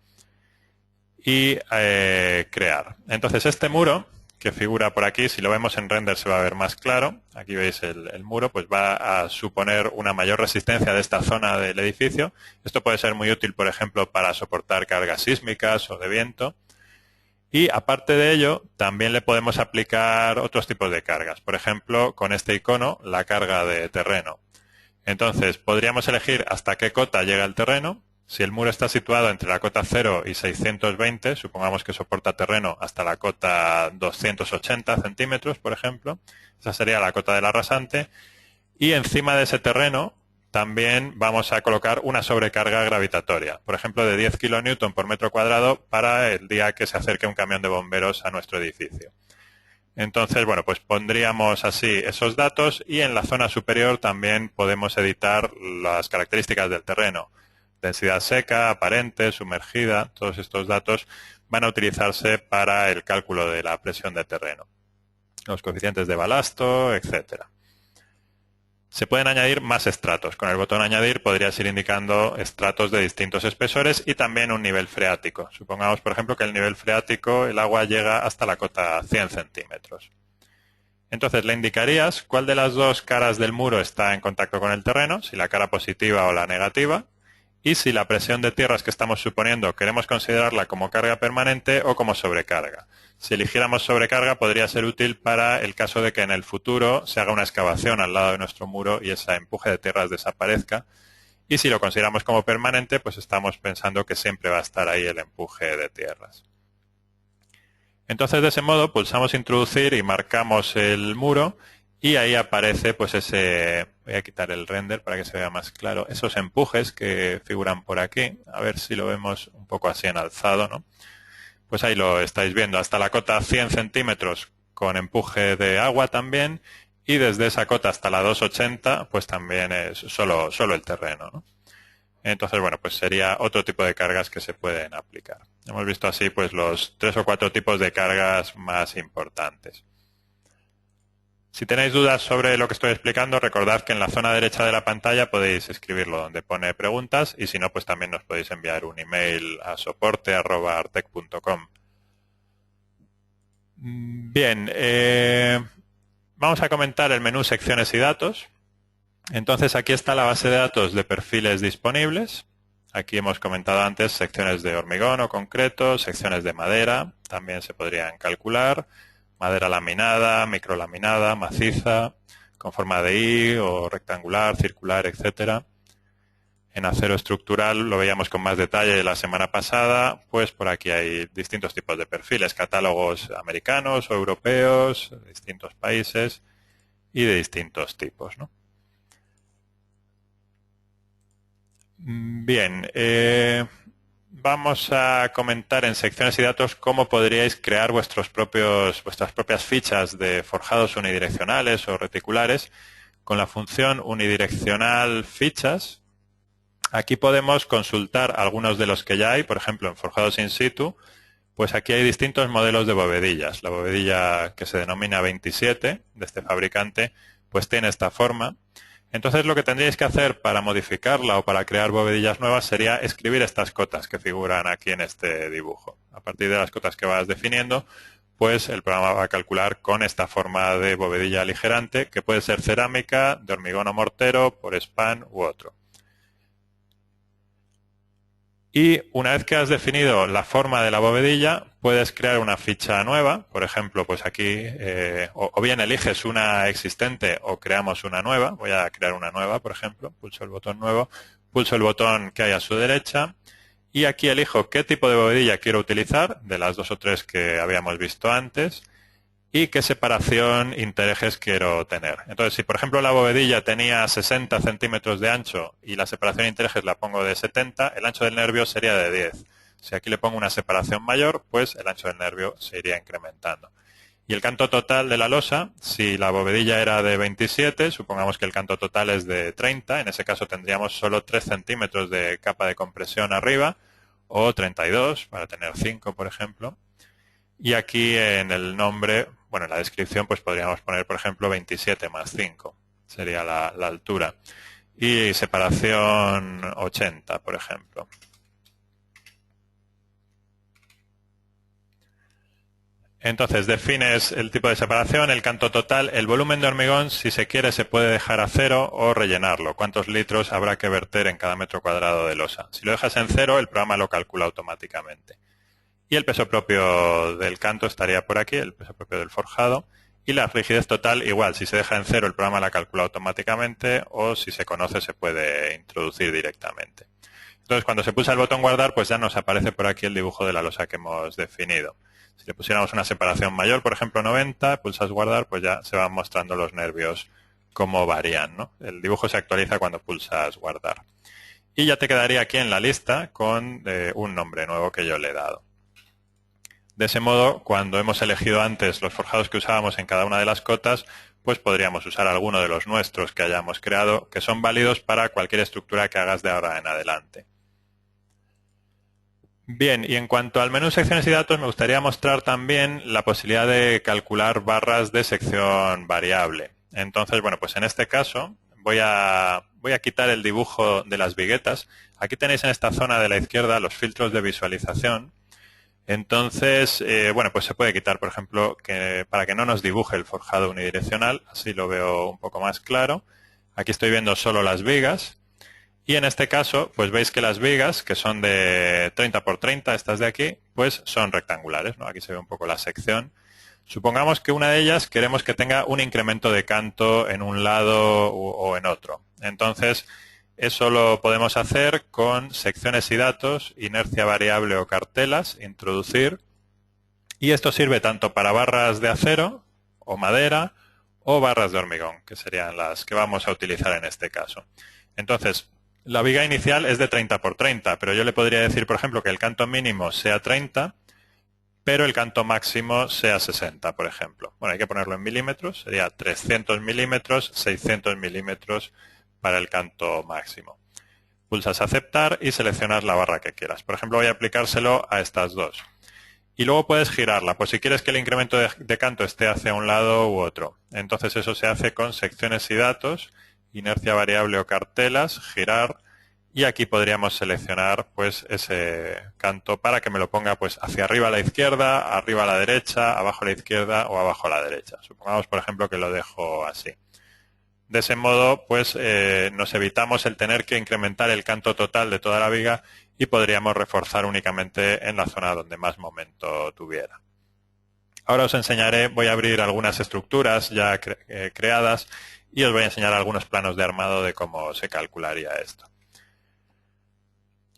S2: y crear. Entonces, este muro que figura por aquí, si lo vemos en render se va a ver más claro. Aquí veis el muro, pues va a suponer una mayor resistencia de esta zona del edificio. Esto puede ser muy útil, por ejemplo, para soportar cargas sísmicas o de viento. Y aparte de ello, también le podemos aplicar otros tipos de cargas. Por ejemplo, con este icono, la carga de terreno. Entonces, podríamos elegir hasta qué cota llega el terreno. Si el muro está situado entre la cota 0 y 620, supongamos que soporta terreno hasta la cota 280 centímetros, por ejemplo, esa sería la cota del arrasante, y encima de ese terreno también vamos a colocar una sobrecarga gravitatoria, por ejemplo de 10 kN por metro cuadrado para el día que se acerque un camión de bomberos a nuestro edificio. Entonces, bueno, pues pondríamos así esos datos y en la zona superior también podemos editar las características del terreno. Densidad seca, aparente, sumergida, todos estos datos van a utilizarse para el cálculo de la presión de terreno. Los coeficientes de balasto, etcétera. Se pueden añadir más estratos. Con el botón añadir podrías ir indicando estratos de distintos espesores y también un nivel freático. Supongamos, por ejemplo, que el nivel freático, el agua llega hasta la cota 100 centímetros. Entonces le indicarías cuál de las dos caras del muro está en contacto con el terreno, si la cara positiva o la negativa, y si la presión de tierras que estamos suponiendo queremos considerarla como carga permanente o como sobrecarga. Si eligiéramos sobrecarga podría ser útil para el caso de que en el futuro se haga una excavación al lado de nuestro muro y ese empuje de tierras desaparezca. Y si lo consideramos como permanente, pues estamos pensando que siempre va a estar ahí el empuje de tierras. Entonces, de ese modo, pulsamos introducir y marcamos el muro y ahí aparece pues ese, voy a quitar el render para que se vea más claro, esos empujes que figuran por aquí. A ver si lo vemos un poco así en alzado, ¿no? Pues ahí lo estáis viendo, hasta la cota 100 centímetros con empuje de agua también, y desde esa cota hasta la 280 pues también es solo el terreno, ¿no? Entonces, bueno, pues sería otro tipo de cargas que se pueden aplicar. Hemos visto así pues los 3 o 4 tipos de cargas más importantes. Si tenéis dudas sobre lo que estoy explicando, recordad que en la zona derecha de la pantalla podéis escribirlo donde pone preguntas y si no, pues también nos podéis enviar un email a soporte@artec.com. Bien, vamos a comentar el menú secciones y datos. Entonces aquí está la base de datos de perfiles disponibles. Aquí hemos comentado antes secciones de hormigón o concreto, secciones de madera, también se podrían calcular. Madera laminada, microlaminada, maciza, con forma de I o rectangular, circular, etcétera. En acero estructural lo veíamos con más detalle la semana pasada, pues por aquí hay distintos tipos de perfiles, catálogos americanos o europeos, de distintos países y de distintos tipos, ¿no? Bien, vamos a comentar en secciones y datos cómo podríais crear vuestras propias fichas de forjados unidireccionales o reticulares con la función unidireccional fichas. Aquí podemos consultar algunos de los que ya hay, por ejemplo en forjados in situ, pues aquí hay distintos modelos de bovedillas. La bovedilla que se denomina 27 de este fabricante pues tiene esta forma. Entonces lo que tendríais que hacer para modificarla o para crear bovedillas nuevas sería escribir estas cotas que figuran aquí en este dibujo. A partir de las cotas que vas definiendo, pues el programa va a calcular con esta forma de bovedilla aligerante, que puede ser cerámica, de hormigón o mortero, por span u otro. Y una vez que has definido la forma de la bovedilla, puedes crear una ficha nueva. Por ejemplo, pues aquí, o bien eliges una existente o creamos una nueva. Voy a crear una nueva, por ejemplo. Pulso el botón nuevo, pulso el botón que hay a su derecha y aquí elijo qué tipo de bovedilla quiero utilizar, de las 2 o 3 que habíamos visto antes, y qué separación interejes quiero tener. Entonces, si por ejemplo la bovedilla tenía 60 centímetros de ancho y la separación interejes la pongo de 70, el ancho del nervio sería de 10. Si aquí le pongo una separación mayor, pues el ancho del nervio se iría incrementando. Y el canto total de la losa, si la bovedilla era de 27, supongamos que el canto total es de 30, en ese caso tendríamos solo 3 centímetros de capa de compresión arriba, o 32, para tener 5, por ejemplo. Y aquí en el nombre, bueno, en la descripción, pues podríamos poner, por ejemplo, 27 más 5. Sería la altura. Y separación 80, por ejemplo. Entonces, defines el tipo de separación, el canto total, el volumen de hormigón, si se quiere, se puede dejar a 0 o rellenarlo. ¿Cuántos litros habrá que verter en cada metro cuadrado de losa? Si lo dejas en 0, el programa lo calcula automáticamente. Y el peso propio del canto estaría por aquí, el peso propio del forjado. Y la rigidez total, igual, si se deja en 0 el programa la calcula automáticamente o si se conoce se puede introducir directamente. Entonces cuando se pulsa el botón guardar pues ya nos aparece por aquí el dibujo de la losa que hemos definido. Si le pusiéramos una separación mayor, por ejemplo 90, pulsas guardar, pues ya se van mostrando los nervios cómo varían, ¿no? El dibujo se actualiza cuando pulsas guardar. Y ya te quedaría aquí en la lista con un nombre nuevo que yo le he dado. De ese modo, cuando hemos elegido antes los forjados que usábamos en cada una de las cotas, pues podríamos usar alguno de los nuestros que hayamos creado, que son válidos para cualquier estructura que hagas de ahora en adelante. Bien, y en cuanto al menú secciones y datos, me gustaría mostrar también la posibilidad de calcular barras de sección variable. Entonces, bueno, pues en este caso voy a quitar el dibujo de las viguetas. Aquí tenéis en esta zona de la izquierda los filtros de visualización. Entonces, bueno, pues se puede quitar, por ejemplo, para que no nos dibuje el forjado unidireccional, así lo veo un poco más claro. Aquí estoy viendo solo las vigas. Y en este caso, pues veis que las vigas, que son de 30 por 30, estas de aquí, pues son rectangulares, ¿no? Aquí se ve un poco la sección. Supongamos que una de ellas queremos que tenga un incremento de canto en un lado o en otro. Entonces, eso lo podemos hacer con secciones y datos, inercia variable o cartelas, introducir. Y esto sirve tanto para barras de acero o madera o barras de hormigón, que serían las que vamos a utilizar en este caso. Entonces, la viga inicial es de 30 por 30, pero yo le podría decir, por ejemplo, que el canto mínimo sea 30, pero el canto máximo sea 60, por ejemplo. Bueno, hay que ponerlo en milímetros, sería 300 milímetros, 600 milímetros para el canto máximo. Pulsas aceptar y seleccionas la barra que quieras. Por ejemplo, voy a aplicárselo a estas dos. Y luego puedes girarla, pues si quieres que el incremento de canto esté hacia un lado u otro. Entonces eso se hace con secciones y datos, inercia variable o cartelas, girar, y aquí podríamos seleccionar pues ese canto para que me lo ponga pues hacia arriba a la izquierda, arriba a la derecha, abajo a la izquierda o abajo a la derecha. Supongamos, por ejemplo, que lo dejo así. De ese modo, pues nos evitamos el tener que incrementar el canto total de toda la viga y podríamos reforzar únicamente en la zona donde más momento tuviera. Ahora os enseñaré, voy a abrir algunas estructuras ya creadas y os voy a enseñar algunos planos de armado de cómo se calcularía esto.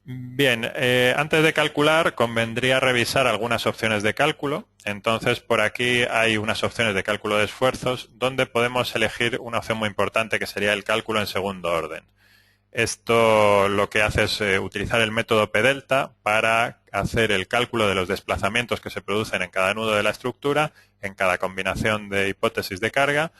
S2: Bien, antes de calcular convendría revisar algunas opciones de cálculo. Entonces por aquí hay unas opciones de cálculo de esfuerzos donde podemos elegir una opción muy importante que sería el cálculo en segundo orden. Esto lo que hace es utilizar el método P-delta para hacer el cálculo de los desplazamientos que se producen en cada nudo de la estructura, en cada combinación de hipótesis de carga,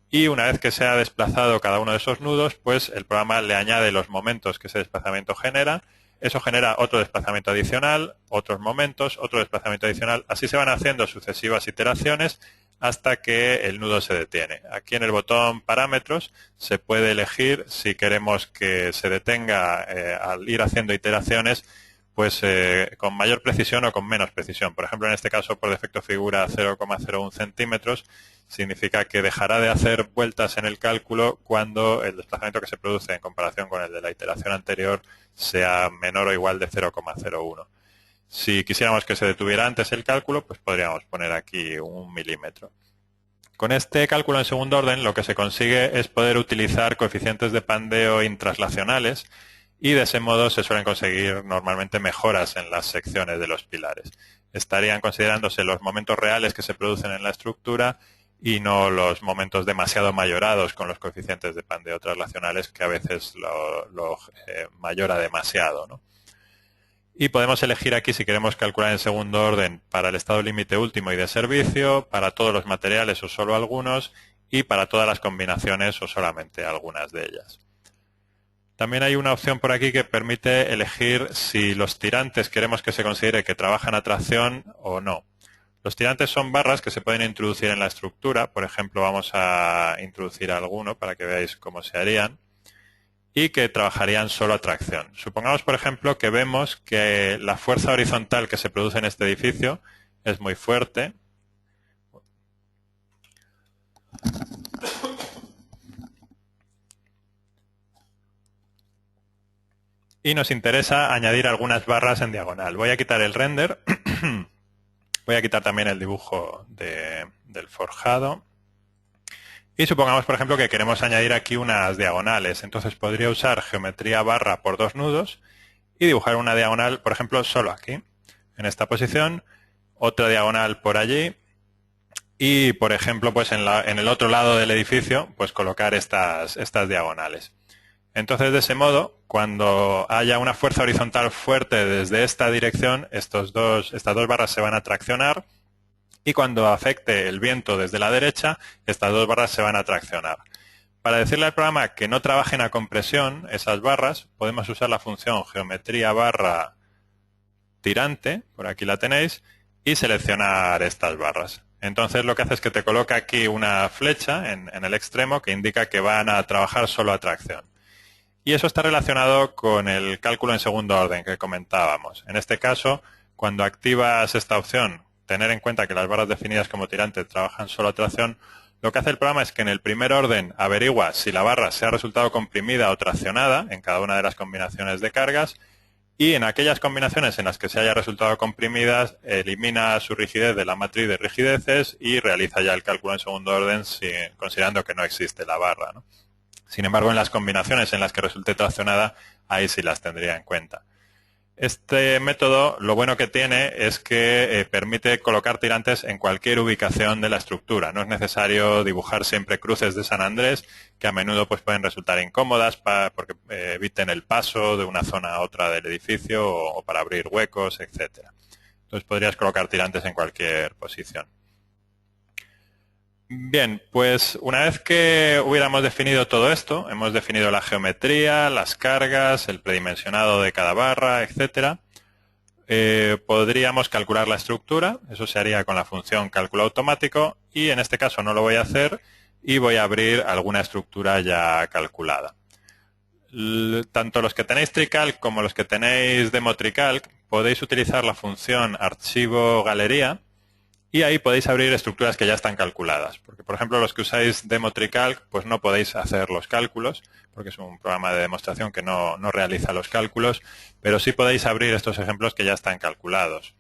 S2: y una vez que se ha desplazado cada uno de esos nudos, pues el programa le añade los momentos que ese desplazamiento genera. Eso genera otro desplazamiento adicional, otros momentos, otro desplazamiento adicional. Así se van haciendo sucesivas iteraciones hasta que el nudo se detiene. Aquí en el botón parámetros se puede elegir si queremos que se detenga al ir haciendo iteraciones pues con mayor precisión o con menos precisión. Por ejemplo, en este caso por defecto figura 0,01 centímetros. Significa que dejará de hacer vueltas en el cálculo cuando el desplazamiento que se produce en comparación con el de la iteración anterior sea menor o igual de 0,01. Si quisiéramos que se detuviera antes el cálculo, pues podríamos poner aquí 1 milímetro. Con este cálculo en segundo orden lo que se consigue es poder utilizar coeficientes de pandeo intraslacionales y de ese modo se suelen conseguir normalmente mejoras en las secciones de los pilares. Estarían considerándose los momentos reales que se producen en la estructura y no los momentos demasiado mayorados con los coeficientes de pandeo traslacionales que a veces lo mayora demasiado, ¿no? Y podemos elegir aquí si queremos calcular en segundo orden para el estado límite último y de servicio, para todos los materiales o solo algunos, y para todas las combinaciones o solamente algunas de ellas. También hay una opción por aquí que permite elegir si los tirantes queremos que se considere que trabajan a tracción o no. Los tirantes son barras que se pueden introducir en la estructura. Por ejemplo, vamos a introducir alguno para que veáis cómo se harían. Y que trabajarían solo a tracción. Supongamos, por ejemplo, que vemos que la fuerza horizontal que se produce en este edificio es muy fuerte. Y nos interesa añadir algunas barras en diagonal. Voy a quitar el render. Voy a quitar también el dibujo del forjado. Y supongamos, por ejemplo, que queremos añadir aquí unas diagonales. Entonces podría usar geometría barra por dos nudos y dibujar una diagonal, por ejemplo, solo aquí, en esta posición, otra diagonal por allí y, por ejemplo, pues en el otro lado del edificio, pues colocar estas diagonales. Entonces, de ese modo, cuando haya una fuerza horizontal fuerte desde esta dirección, estas dos barras se van a traccionar, y cuando afecte el viento desde la derecha, estas dos barras se van a traccionar. Para decirle al programa que no trabajen a compresión esas barras, podemos usar la función geometría barra tirante, por aquí la tenéis, y seleccionar estas barras. Entonces lo que hace es que te coloca aquí una flecha en el extremo que indica que van a trabajar solo a tracción. Y eso está relacionado con el cálculo en segundo orden que comentábamos. En este caso, cuando activas esta opción, tener en cuenta que las barras definidas como tirante trabajan solo a tracción, lo que hace el programa es que en el primer orden averigua si la barra se ha resultado comprimida o traccionada en cada una de las combinaciones de cargas, y en aquellas combinaciones en las que se haya resultado comprimidas, elimina su rigidez de la matriz de rigideces y realiza ya el cálculo en segundo orden considerando que no existe la barra, ¿no? Sin embargo, en las combinaciones en las que resulte traccionada, ahí sí las tendría en cuenta. Este método, lo bueno que tiene es que permite colocar tirantes en cualquier ubicación de la estructura. No es necesario dibujar siempre cruces de San Andrés, que a menudo pues, pueden resultar incómodas porque eviten el paso de una zona a otra del edificio o para abrir huecos, etc. Entonces podrías colocar tirantes en cualquier posición. Bien, pues una vez que hubiéramos definido todo esto, hemos definido la geometría, las cargas, el predimensionado de cada barra, etcétera, podríamos calcular la estructura. Eso se haría con la función cálculo automático, y en este caso no lo voy a hacer y voy a abrir alguna estructura ya calculada. Tanto los que tenéis TreeCalc como los que tenéis Demo TreeCalc podéis utilizar la función archivo galería, y ahí podéis abrir estructuras que ya están calculadas. Porque, por ejemplo, los que usáis Demo TreeCalc, pues no podéis hacer los cálculos, porque es un programa de demostración que no realiza los cálculos, pero sí podéis abrir estos ejemplos que ya están calculados.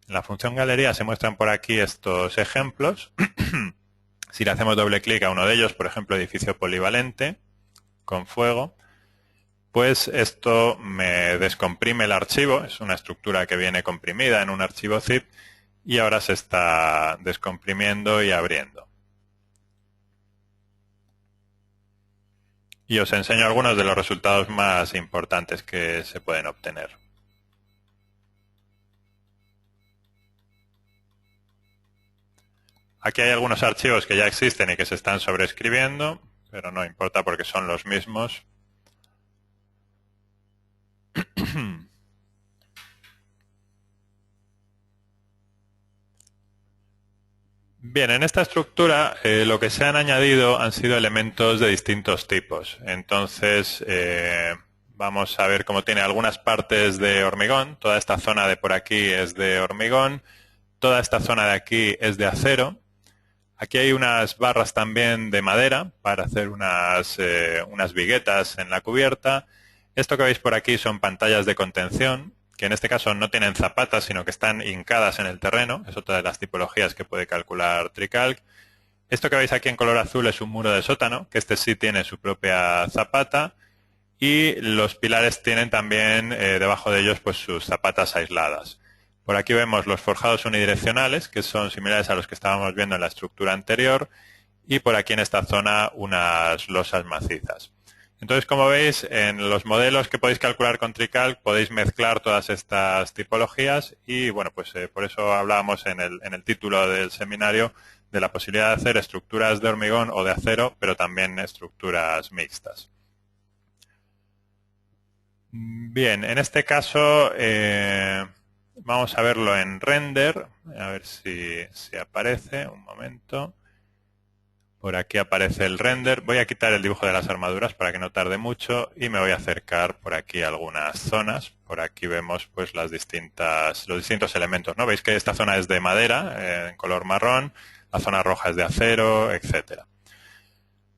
S2: En la función galería se muestran por aquí estos ejemplos. Si le hacemos doble clic a uno de ellos, por ejemplo, edificio polivalente, con fuego, pues esto me descomprime el archivo. Es una estructura que viene comprimida en un archivo zip, y ahora se está descomprimiendo y abriendo. Y os enseño algunos de los resultados más importantes que se pueden obtener. Aquí hay algunos archivos que ya existen y que se están sobreescribiendo, pero no importa porque son los mismos. Bien, en esta estructura lo que se han añadido han sido elementos de distintos tipos. Entonces, vamos a ver cómo tiene algunas partes de hormigón. Toda esta zona de por aquí es de hormigón. Toda esta zona de aquí es de acero. Aquí hay unas barras también de madera para hacer unas viguetas en la cubierta. Esto que veis por aquí son pantallas de contención, que en este caso no tienen zapatas, sino que están hincadas en el terreno. Es otra de las tipologías que puede calcular TreeCalc. Esto que veis aquí en color azul es un muro de sótano, que este sí tiene su propia zapata, y los pilares tienen también debajo de ellos pues sus zapatas aisladas. Por aquí vemos los forjados unidireccionales, que son similares a los que estábamos viendo en la estructura anterior, y por aquí en esta zona unas losas macizas. Entonces, como veis, en los modelos que podéis calcular con TreeCalc podéis mezclar todas estas tipologías, y bueno, pues por eso hablábamos en el título del seminario de la posibilidad de hacer estructuras de hormigón o de acero, pero también estructuras mixtas. Bien, en este caso vamos a verlo en render, a ver si aparece, un momento. Por aquí aparece el render. Voy a quitar el dibujo de las armaduras para que no tarde mucho y me voy a acercar por aquí a algunas zonas. Por aquí vemos pues los distintos elementos, ¿no? Veis que esta zona es de madera en color marrón, la zona roja es de acero, etcétera.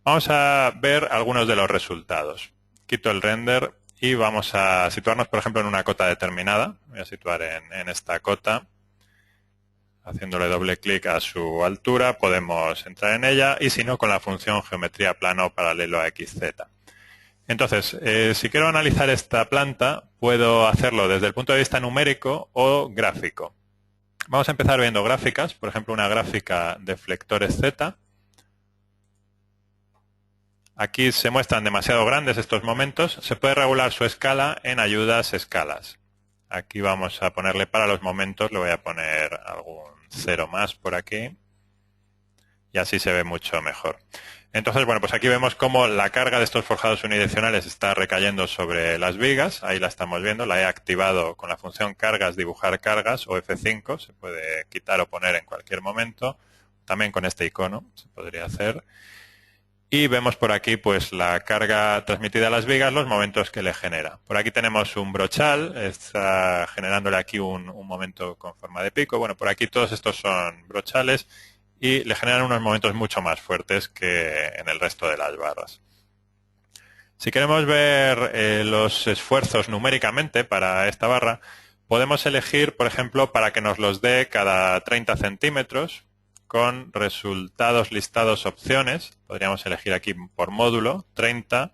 S2: Vamos a ver algunos de los resultados. Quito el render y vamos a situarnos, por ejemplo, en una cota determinada. Voy a situar en esta cota. Haciéndole doble clic a su altura podemos entrar en ella, y si no, con la función geometría plano paralelo a XZ. Entonces, si quiero analizar esta planta, puedo hacerlo desde el punto de vista numérico o gráfico. Vamos a empezar viendo gráficas, por ejemplo, una gráfica de flectores Z. Aquí se muestran demasiado grandes estos momentos. Se puede regular su escala en ayudas escalas. Aquí vamos a ponerle para los momentos, le voy a poner algún 0 más por aquí. Y así se ve mucho mejor. Entonces, bueno, pues aquí vemos cómo la carga de estos forjados unidireccionales está recayendo sobre las vigas. Ahí la estamos viendo, la he activado con la función cargas, dibujar cargas o F5. Se puede quitar o poner en cualquier momento. También con este icono se podría hacer. Y vemos por aquí pues la carga transmitida a las vigas, los momentos que le genera. Por aquí tenemos un brochal, está generándole aquí un momento con forma de pico. Bueno, por aquí todos estos son brochales y le generan unos momentos mucho más fuertes que en el resto de las barras. Si queremos ver los esfuerzos numéricamente para esta barra, podemos elegir, por ejemplo, para que nos los dé cada 30 centímetros, con resultados listados opciones. Podríamos elegir aquí por módulo, 30,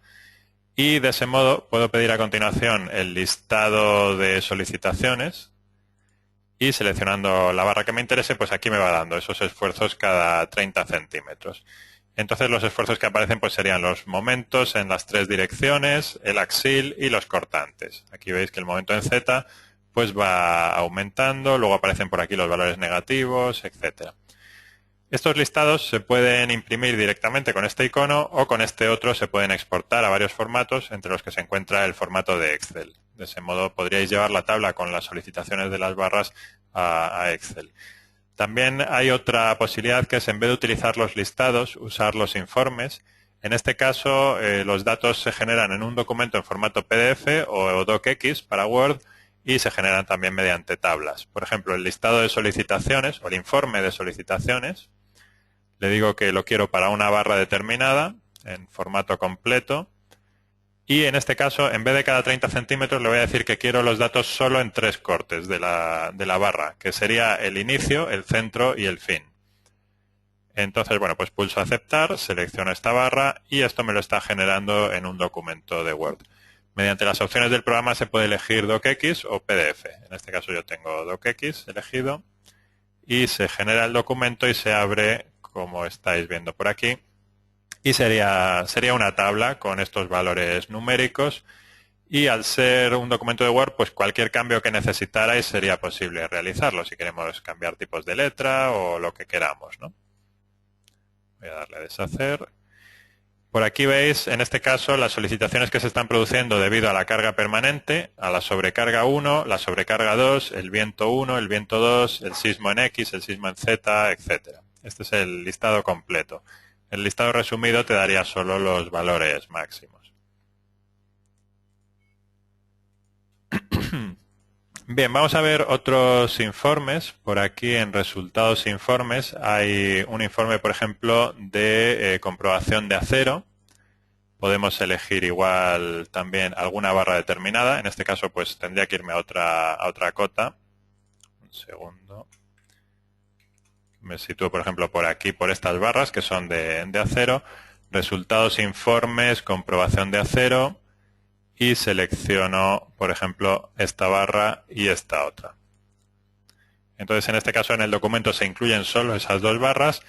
S2: y de ese modo puedo pedir a continuación el listado de solicitaciones y seleccionando la barra que me interese, pues aquí me va dando esos esfuerzos cada 30 centímetros. Entonces los esfuerzos que aparecen pues serían los momentos en las 3 direcciones, el axil y los cortantes. Aquí veis que el momento en Z pues va aumentando, luego aparecen por aquí los valores negativos, etcétera. Estos listados se pueden imprimir directamente con este icono o con este otro se pueden exportar a varios formatos, entre los que se encuentra el formato de Excel. De ese modo podríais llevar la tabla con las solicitaciones de las barras a Excel. También hay otra posibilidad que es, en vez de utilizar los listados, usar los informes. En este caso, los datos se generan en un documento en formato PDF o DocX para Word y se generan también mediante tablas. Por ejemplo, el listado de solicitaciones o el informe de solicitaciones. Le digo que lo quiero para una barra determinada, en formato completo. Y en este caso, en vez de cada 30 centímetros, le voy a decir que quiero los datos solo en 3 cortes de la barra, que sería el inicio, el centro y el fin. Entonces, bueno, pues pulso aceptar, selecciono esta barra y esto me lo está generando en un documento de Word. Mediante las opciones del programa se puede elegir DocX o PDF. En este caso yo tengo DocX elegido y se genera el documento y se abre, como estáis viendo por aquí, y sería una tabla con estos valores numéricos y al ser un documento de Word, pues cualquier cambio que necesitarais sería posible realizarlo si queremos cambiar tipos de letra o lo que queramos, ¿no? Voy a darle a deshacer. Por aquí veis, en este caso, las solicitaciones que se están produciendo debido a la carga permanente, a la sobrecarga 1, la sobrecarga 2, el viento 1, el viento 2, el sismo en X, el sismo en Z, etcétera. Este es el listado completo. El listado resumido te daría solo los valores máximos. Bien, vamos a ver otros informes. Por aquí en resultados informes hay un informe, por ejemplo, de comprobación de acero. Podemos elegir igual también alguna barra determinada. En este caso, pues tendría que irme a otra cota. Un segundo. Me sitúo, por ejemplo, por aquí, por estas barras que son de acero. Resultados informes, comprobación de acero. Y selecciono, por ejemplo, esta barra y esta otra. Entonces, en este caso, en el documento se incluyen solo esas 2 barras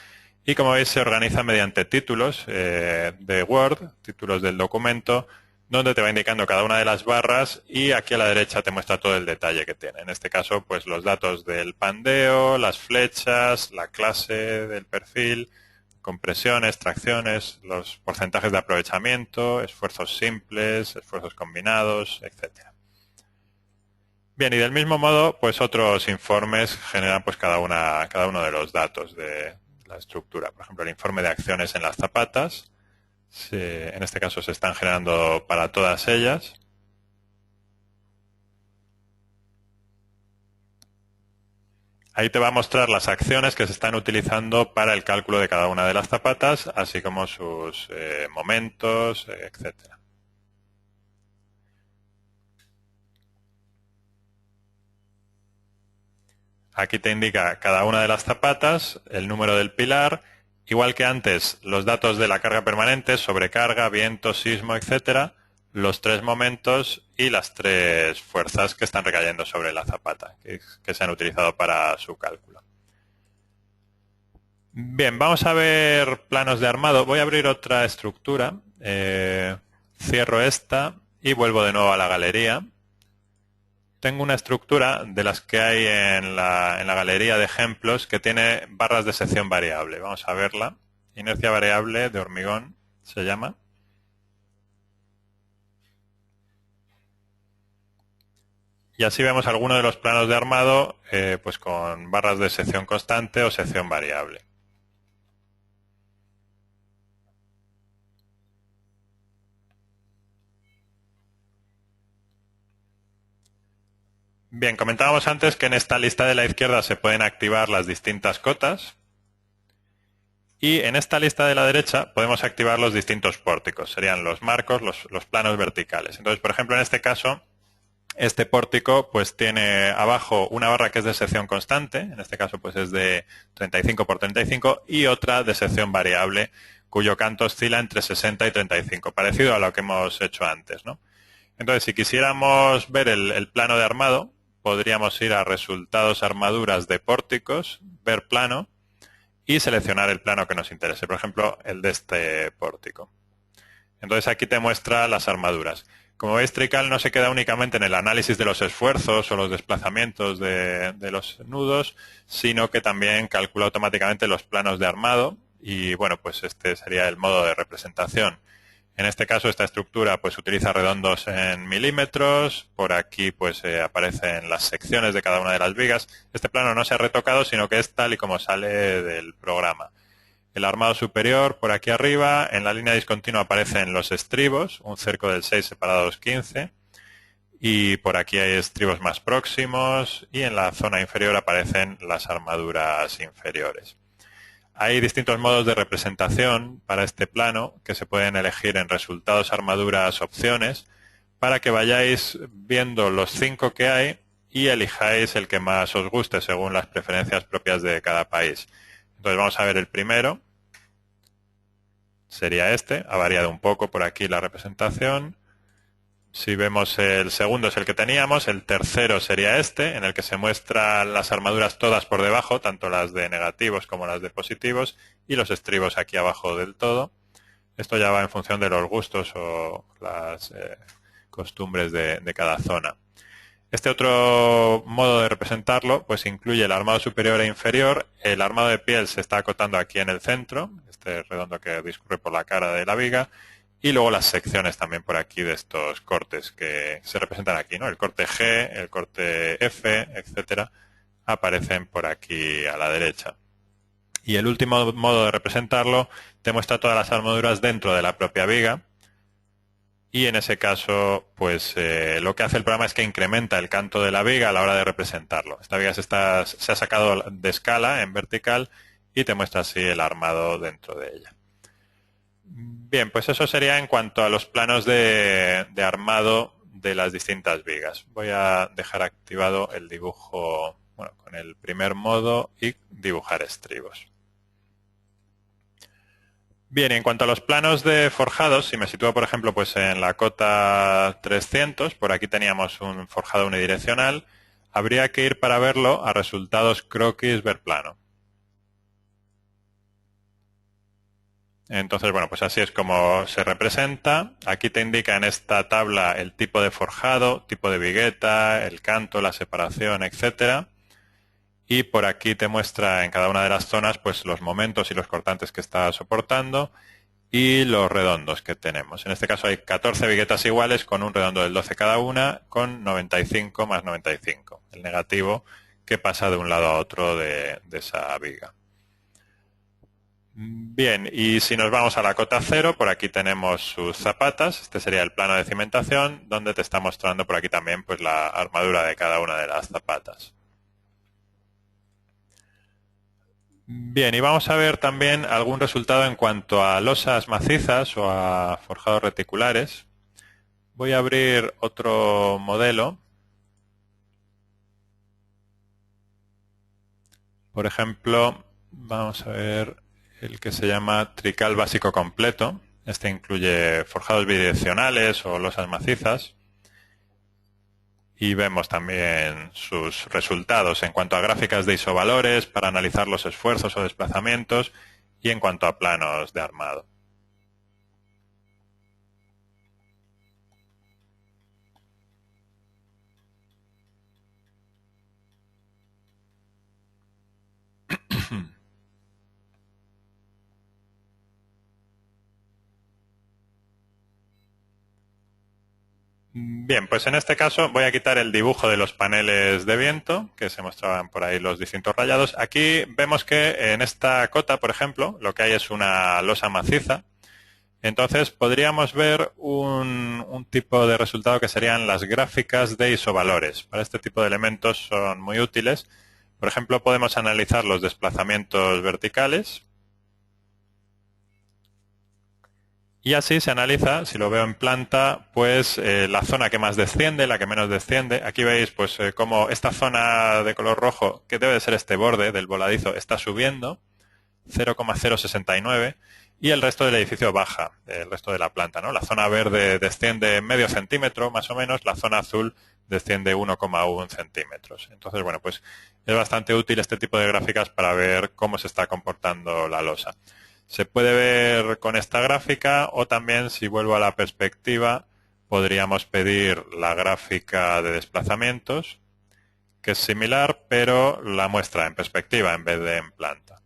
S2: y, como veis, se organiza mediante títulos de Word, títulos del documento, donde te va indicando cada una de las barras y aquí a la derecha te muestra todo el detalle que tiene. En este caso, pues los datos del pandeo, las flechas, la clase del perfil, compresiones, tracciones, los porcentajes de aprovechamiento, esfuerzos simples, esfuerzos combinados, etcétera. Bien, y del mismo modo, pues otros informes generan pues cada uno de los datos de la estructura. Por ejemplo, el informe de acciones en las zapatas. En este caso se están generando para todas ellas. Ahí te va a mostrar las acciones que se están utilizando para el cálculo de cada una de las zapatas, así como sus momentos, etcétera. Aquí te indica cada una de las zapatas, el número del pilar, igual que antes los datos de la carga permanente, sobrecarga, viento, sismo, etcétera, los 3 momentos y las 3 fuerzas que están recayendo sobre la zapata, que se han utilizado para su cálculo. Bien, vamos a ver planos de armado. Voy a abrir otra estructura. Cierro esta y vuelvo de nuevo a la galería. Tengo una estructura de las que hay en la galería de ejemplos que tiene barras de sección variable. Vamos a verla. Inercia variable de hormigón se llama. Y así vemos algunos de los planos de armado pues con barras de sección constante o sección variable. Bien, comentábamos antes que en esta lista de la izquierda se pueden activar las distintas cotas y en esta lista de la derecha podemos activar los distintos pórticos. Serían los marcos, los planos verticales. Entonces, por ejemplo, en este caso, este pórtico pues tiene abajo una barra que es de sección constante, en este caso pues es de 35 por 35 y otra de sección variable cuyo canto oscila entre 60 y 35, parecido a lo que hemos hecho antes, ¿no? Entonces, si quisiéramos ver el plano de armado, podríamos ir a resultados armaduras de pórticos, ver plano y seleccionar el plano que nos interese, por ejemplo el de este pórtico. Entonces aquí te muestra las armaduras. Como veis, Trical no se queda únicamente en el análisis de los esfuerzos o los desplazamientos de los nudos, sino que también calcula automáticamente los planos de armado y bueno, pues este sería el modo de representación. En este caso esta estructura pues utiliza redondos en milímetros, por aquí pues aparecen las secciones de cada una de las vigas. Este plano no se ha retocado, sino que es tal y como sale del programa. El armado superior por aquí arriba, en la línea discontinua aparecen los estribos, un cerco del 6 separados 15, y por aquí hay estribos más próximos, y en la zona inferior aparecen las armaduras inferiores. Hay distintos modos de representación para este plano que se pueden elegir en resultados, armaduras, opciones, para que vayáis viendo los 5 que hay y elijáis el que más os guste según las preferencias propias de cada país. Entonces vamos a ver el primero, sería este, ha variado un poco por aquí la representación. Si vemos el segundo es el que teníamos, el tercero sería este, en el que se muestran las armaduras todas por debajo, tanto las de negativos como las de positivos, y los estribos aquí abajo del todo. Esto ya va en función de los gustos o las costumbres de cada zona. Este otro modo de representarlo pues incluye el armado superior e inferior. El armado de piel se está acotando aquí en el centro, este redondo que discurre por la cara de la viga, y luego las secciones también por aquí de estos cortes que se representan aquí, ¿no? El corte G, el corte F, etcétera, aparecen por aquí a la derecha. Y el último modo de representarlo te muestra todas las armaduras dentro de la propia viga. Y en ese caso, pues lo que hace el programa es que incrementa el canto de la viga a la hora de representarlo. Esta viga se ha sacado de escala en vertical y te muestra así el armado dentro de ella. Bien, pues eso sería en cuanto a los planos de armado de las distintas vigas. Voy a dejar activado el dibujo, bueno, con el primer modo y dibujar estribos. Bien, en cuanto a los planos de forjados, si me sitúo, por ejemplo, pues en la cota 300, por aquí teníamos un forjado unidireccional, habría que ir para verlo a resultados croquis ver plano. Entonces, bueno, pues así es como se representa. Aquí te indica en esta tabla el tipo de forjado, tipo de vigueta, el canto, la separación, etcétera. Y por aquí te muestra en cada una de las zonas pues los momentos y los cortantes que está soportando y los redondos que tenemos. En este caso hay 14 viguetas iguales con un redondo del 12 cada una, con 95 más 95, el negativo que pasa de un lado a otro de esa viga. Bien, y si nos vamos a la cota 0, por aquí tenemos sus zapatas. Este sería el plano de cimentación, donde te está mostrando por aquí también pues la armadura de cada una de las zapatas. Bien, y vamos a ver también algún resultado en cuanto a losas macizas o a forjados reticulares. Voy a abrir otro modelo. Por ejemplo, vamos a ver el que se llama Trical básico completo. Este incluye forjados bidireccionales o losas macizas. Y vemos también sus resultados en cuanto a gráficas de isovalores para analizar los esfuerzos o desplazamientos y en cuanto a planos de armado. Bien, pues en este caso voy a quitar el dibujo de los paneles de viento, que se mostraban por ahí los distintos rayados. Aquí vemos que en esta cota, por ejemplo, lo que hay es una losa maciza. Entonces podríamos ver un tipo de resultado que serían las gráficas de isovalores. Para este tipo de elementos son muy útiles. Por ejemplo, podemos analizar los desplazamientos verticales. Y así se analiza, si lo veo en planta, pues la zona que más desciende, la que menos desciende. Aquí veis pues cómo esta zona de color rojo, que debe de ser este borde del voladizo, está subiendo, 0,069, y el resto del edificio baja, el resto de la planta, ¿no? La zona verde desciende medio centímetro más o menos, la zona azul desciende 1,1 centímetros. Entonces, bueno, pues es bastante útil este tipo de gráficas para ver cómo se está comportando la losa. Se puede ver con esta gráfica o también, si vuelvo a la perspectiva, podríamos pedir la gráfica de desplazamientos, que es similar, pero la muestra en perspectiva en vez de en planta.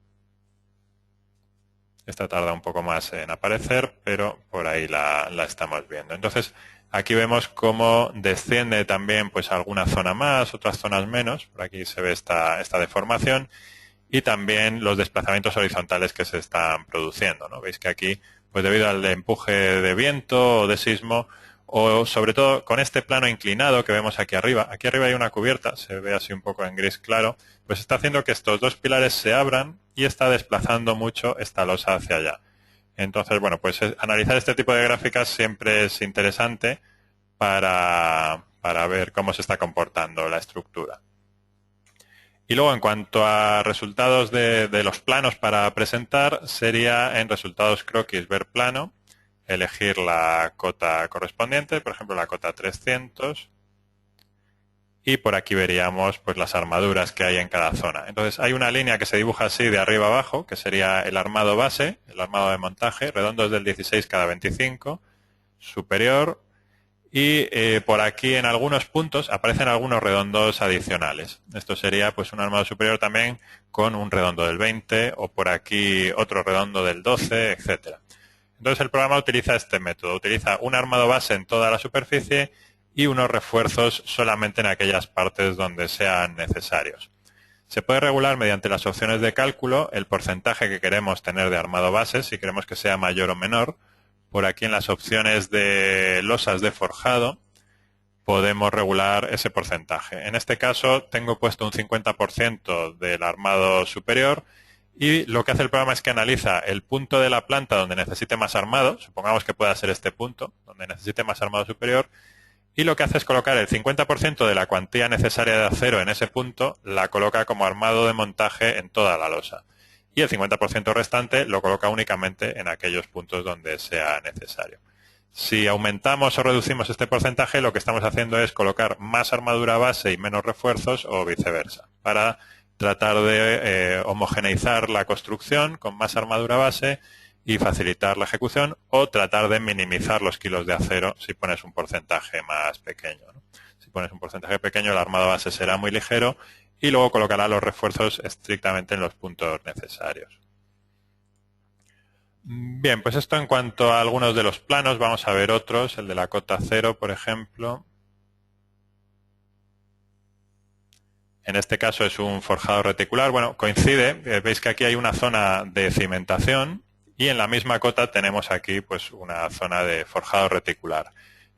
S2: Esta tarda un poco más en aparecer, pero por ahí la estamos viendo. Entonces, aquí vemos cómo desciende también pues alguna zona más, otras zonas menos. Por aquí se ve esta deformación. Y también los desplazamientos horizontales que se están produciendo, ¿no? Veis que aquí, pues debido al empuje de viento o de sismo, o sobre todo con este plano inclinado que vemos aquí arriba hay una cubierta, se ve así un poco en gris claro, pues está haciendo que estos dos pilares se abran y está desplazando mucho esta losa hacia allá. Entonces, bueno, pues analizar este tipo de gráficas siempre es interesante para ver cómo se está comportando la estructura. Y luego, en cuanto a resultados de los planos para presentar, sería en resultados croquis ver plano, elegir la cota correspondiente, por ejemplo la cota 300, y por aquí veríamos pues las armaduras que hay en cada zona. Entonces hay una línea que se dibuja así de arriba abajo, que sería el armado base, el armado de montaje, redondos del 16 cada 25, superior, y por aquí en algunos puntos aparecen algunos redondos adicionales. Esto sería pues un armado superior también con un redondo del 20 o por aquí otro redondo del 12, etcétera. Entonces el programa utiliza este método, utiliza un armado base en toda la superficie y unos refuerzos solamente en aquellas partes donde sean necesarios. Se puede regular mediante las opciones de cálculo el porcentaje que queremos tener de armado base, si queremos que sea mayor o menor. Por aquí en las opciones de losas de forjado podemos regular ese porcentaje. En este caso tengo puesto un 50% del armado superior y lo que hace el programa es que analiza el punto de la planta donde necesite más armado, supongamos que pueda ser este punto, donde necesite más armado superior, y lo que hace es colocar el 50% de la cuantía necesaria de acero en ese punto, la coloca como armado de montaje en toda la losa. Y el 50% restante lo coloca únicamente en aquellos puntos donde sea necesario. Si aumentamos o reducimos este porcentaje, lo que estamos haciendo es colocar más armadura base y menos refuerzos o viceversa, para tratar de homogeneizar la construcción con más armadura base y facilitar la ejecución, o tratar de minimizar los kilos de acero si pones un porcentaje más pequeño, ¿no? Si pones un porcentaje pequeño, el armado base será muy ligero y luego colocará los refuerzos estrictamente en los puntos necesarios. Bien, pues esto en cuanto a algunos de los planos. Vamos a ver otros, el de la cota 0, por ejemplo. En este caso es un forjado reticular. Bueno, coincide, veis que aquí hay una zona de cimentación y en la misma cota tenemos aquí pues una zona de forjado reticular.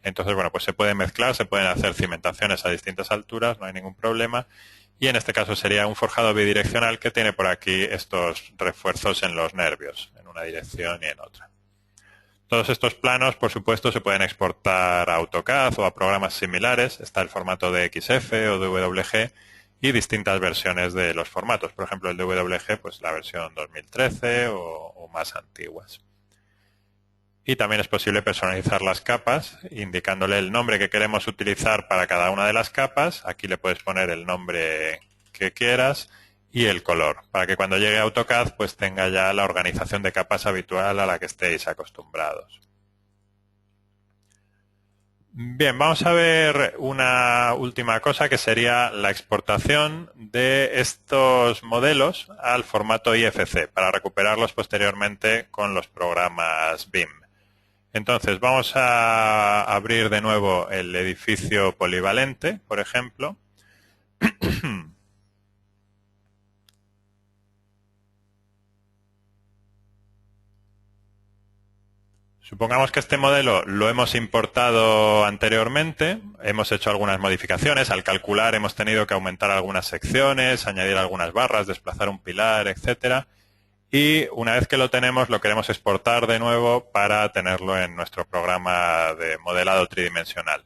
S2: Entonces, bueno, pues se puede mezclar, se pueden hacer cimentaciones a distintas alturas, no hay ningún problema. Y en este caso sería un forjado bidireccional que tiene por aquí estos refuerzos en los nervios, en una dirección y en otra. Todos estos planos, por supuesto, se pueden exportar a AutoCAD o a programas similares. Está el formato de XF o DWG y distintas versiones de los formatos. Por ejemplo, el DWG, pues la versión 2013 o más antiguas. Y también es posible personalizar las capas, indicándole el nombre que queremos utilizar para cada una de las capas. Aquí le puedes poner el nombre que quieras y el color, para que cuando llegue a AutoCAD pues tenga ya la organización de capas habitual a la que estéis acostumbrados. Bien, vamos a ver una última cosa que sería la exportación de estos modelos al formato IFC para recuperarlos posteriormente con los programas BIM. Entonces vamos a abrir de nuevo el edificio polivalente, por ejemplo. Supongamos que este modelo lo hemos importado anteriormente, hemos hecho algunas modificaciones, al calcular hemos tenido que aumentar algunas secciones, añadir algunas barras, desplazar un pilar, etcétera. Y una vez que lo tenemos, lo queremos exportar de nuevo para tenerlo en nuestro programa de modelado tridimensional.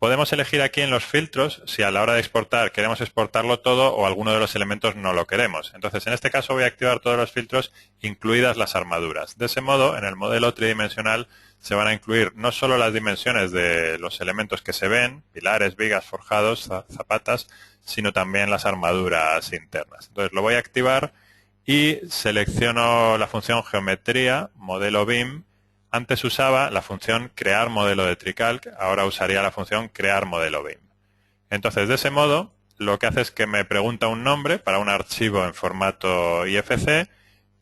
S2: Podemos elegir aquí en los filtros si a la hora de exportar queremos exportarlo todo o alguno de los elementos no lo queremos. Entonces, en este caso voy a activar todos los filtros, incluidas las armaduras. De ese modo, en el modelo tridimensional se van a incluir no solo las dimensiones de los elementos que se ven, pilares, vigas, forjados, zapatas, sino también las armaduras internas. Entonces, lo voy a activar y selecciono la función geometría, modelo BIM. Antes usaba la función crear modelo de TreeCalc, ahora usaría la función crear modelo BIM. Entonces, de ese modo, lo que hace es que me pregunta un nombre para un archivo en formato IFC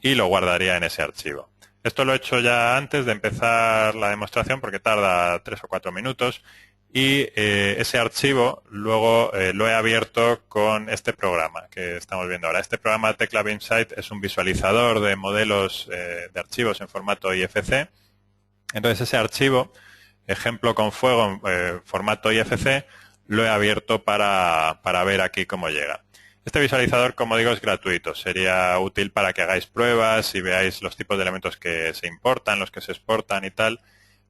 S2: y lo guardaría en ese archivo. Esto lo he hecho ya antes de empezar la demostración porque tarda 3 o 4 minutos y ese archivo luego lo he abierto con este programa que estamos viendo ahora. Este programa Tekla BIMsite es un visualizador de modelos de archivos en formato IFC. Entonces ese archivo, ejemplo con fuego en formato IFC, lo he abierto para ver aquí cómo llega. Este visualizador, como digo, es gratuito. Sería útil para que hagáis pruebas y veáis los tipos de elementos que se importan, los que se exportan y tal.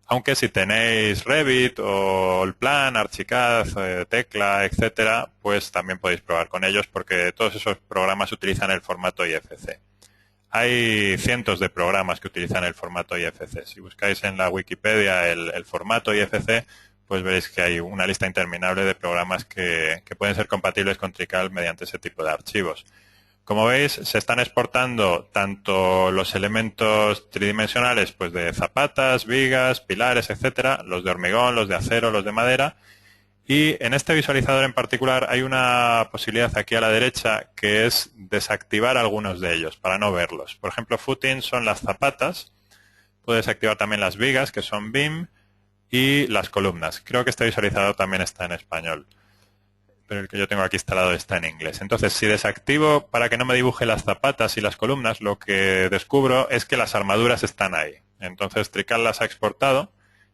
S2: Aunque si tenéis Revit o Allplan, Archicad, Tekla, etcétera, pues también podéis probar con ellos porque todos esos programas utilizan el formato IFC. Hay cientos de programas que utilizan el formato IFC. Si buscáis en la Wikipedia el formato IFC, pues veréis que hay una lista interminable de programas que pueden ser compatibles con TreeCalc mediante ese tipo de archivos. Como veis, se están exportando tanto los elementos tridimensionales pues de zapatas, vigas, pilares, etcétera, los de hormigón, los de acero, los de madera. Y en este visualizador en particular hay una posibilidad aquí a la derecha que es desactivar algunos de ellos para no verlos. Por ejemplo, footing son las zapatas. Puedes activar también las vigas, que son BIM, y las columnas. Creo que este visualizador también está en español, pero el que yo tengo aquí instalado está en inglés. Entonces, si desactivo para que no me dibuje las zapatas y las columnas, lo que descubro es que las armaduras están ahí. Entonces, TreeCalc las ha exportado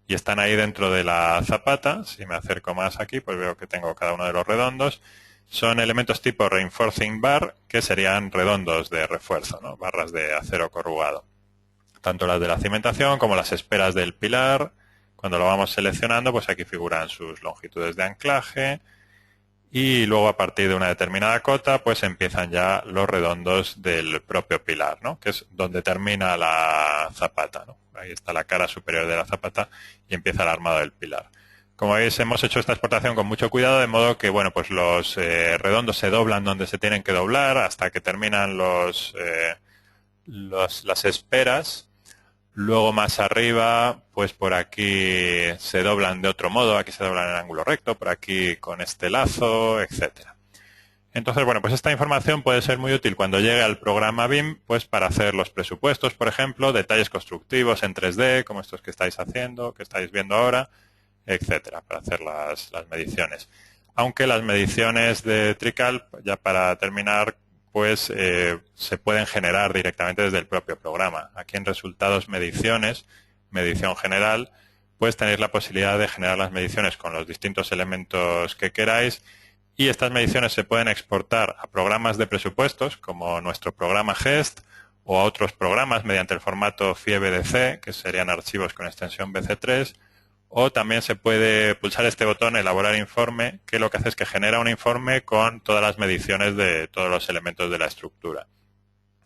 S2: y están ahí dentro de la zapata. Si me acerco más aquí, pues veo que tengo cada uno de los redondos. Son elementos tipo reinforcing bar, que serían redondos de refuerzo, ¿no? Barras de acero corrugado. Tanto las de la cimentación como las esperas del pilar. Cuando lo vamos seleccionando, pues aquí figuran sus longitudes de anclaje. Y luego a partir de una determinada cota, pues empiezan ya los redondos del propio pilar, ¿no? Que es donde termina la zapata, ¿no? Ahí está la cara superior de la zapata y empieza el armado del pilar. Como veis, hemos hecho esta exportación con mucho cuidado, de modo que bueno, pues los redondos se doblan donde se tienen que doblar hasta que terminan las esperas. Luego más arriba, pues por aquí se doblan de otro modo, aquí se doblan en ángulo recto, por aquí con este lazo, etcétera. Entonces, bueno, pues esta información puede ser muy útil cuando llegue al programa BIM, pues para hacer los presupuestos, por ejemplo, detalles constructivos en 3D, como estos que estáis haciendo, que estáis viendo ahora, etcétera, para hacer las mediciones. Aunque las mediciones de TreeCalc, ya para terminar, pues se pueden generar directamente desde el propio programa. Aquí en resultados mediciones, medición general, pues tenéis la posibilidad de generar las mediciones con los distintos elementos que queráis y estas mediciones se pueden exportar a programas de presupuestos como nuestro programa GEST o a otros programas mediante el formato FIE-BDC, que serían archivos con extensión BC3, o también se puede pulsar este botón, elaborar informe, que lo que hace es que genera un informe con todas las mediciones de todos los elementos de la estructura.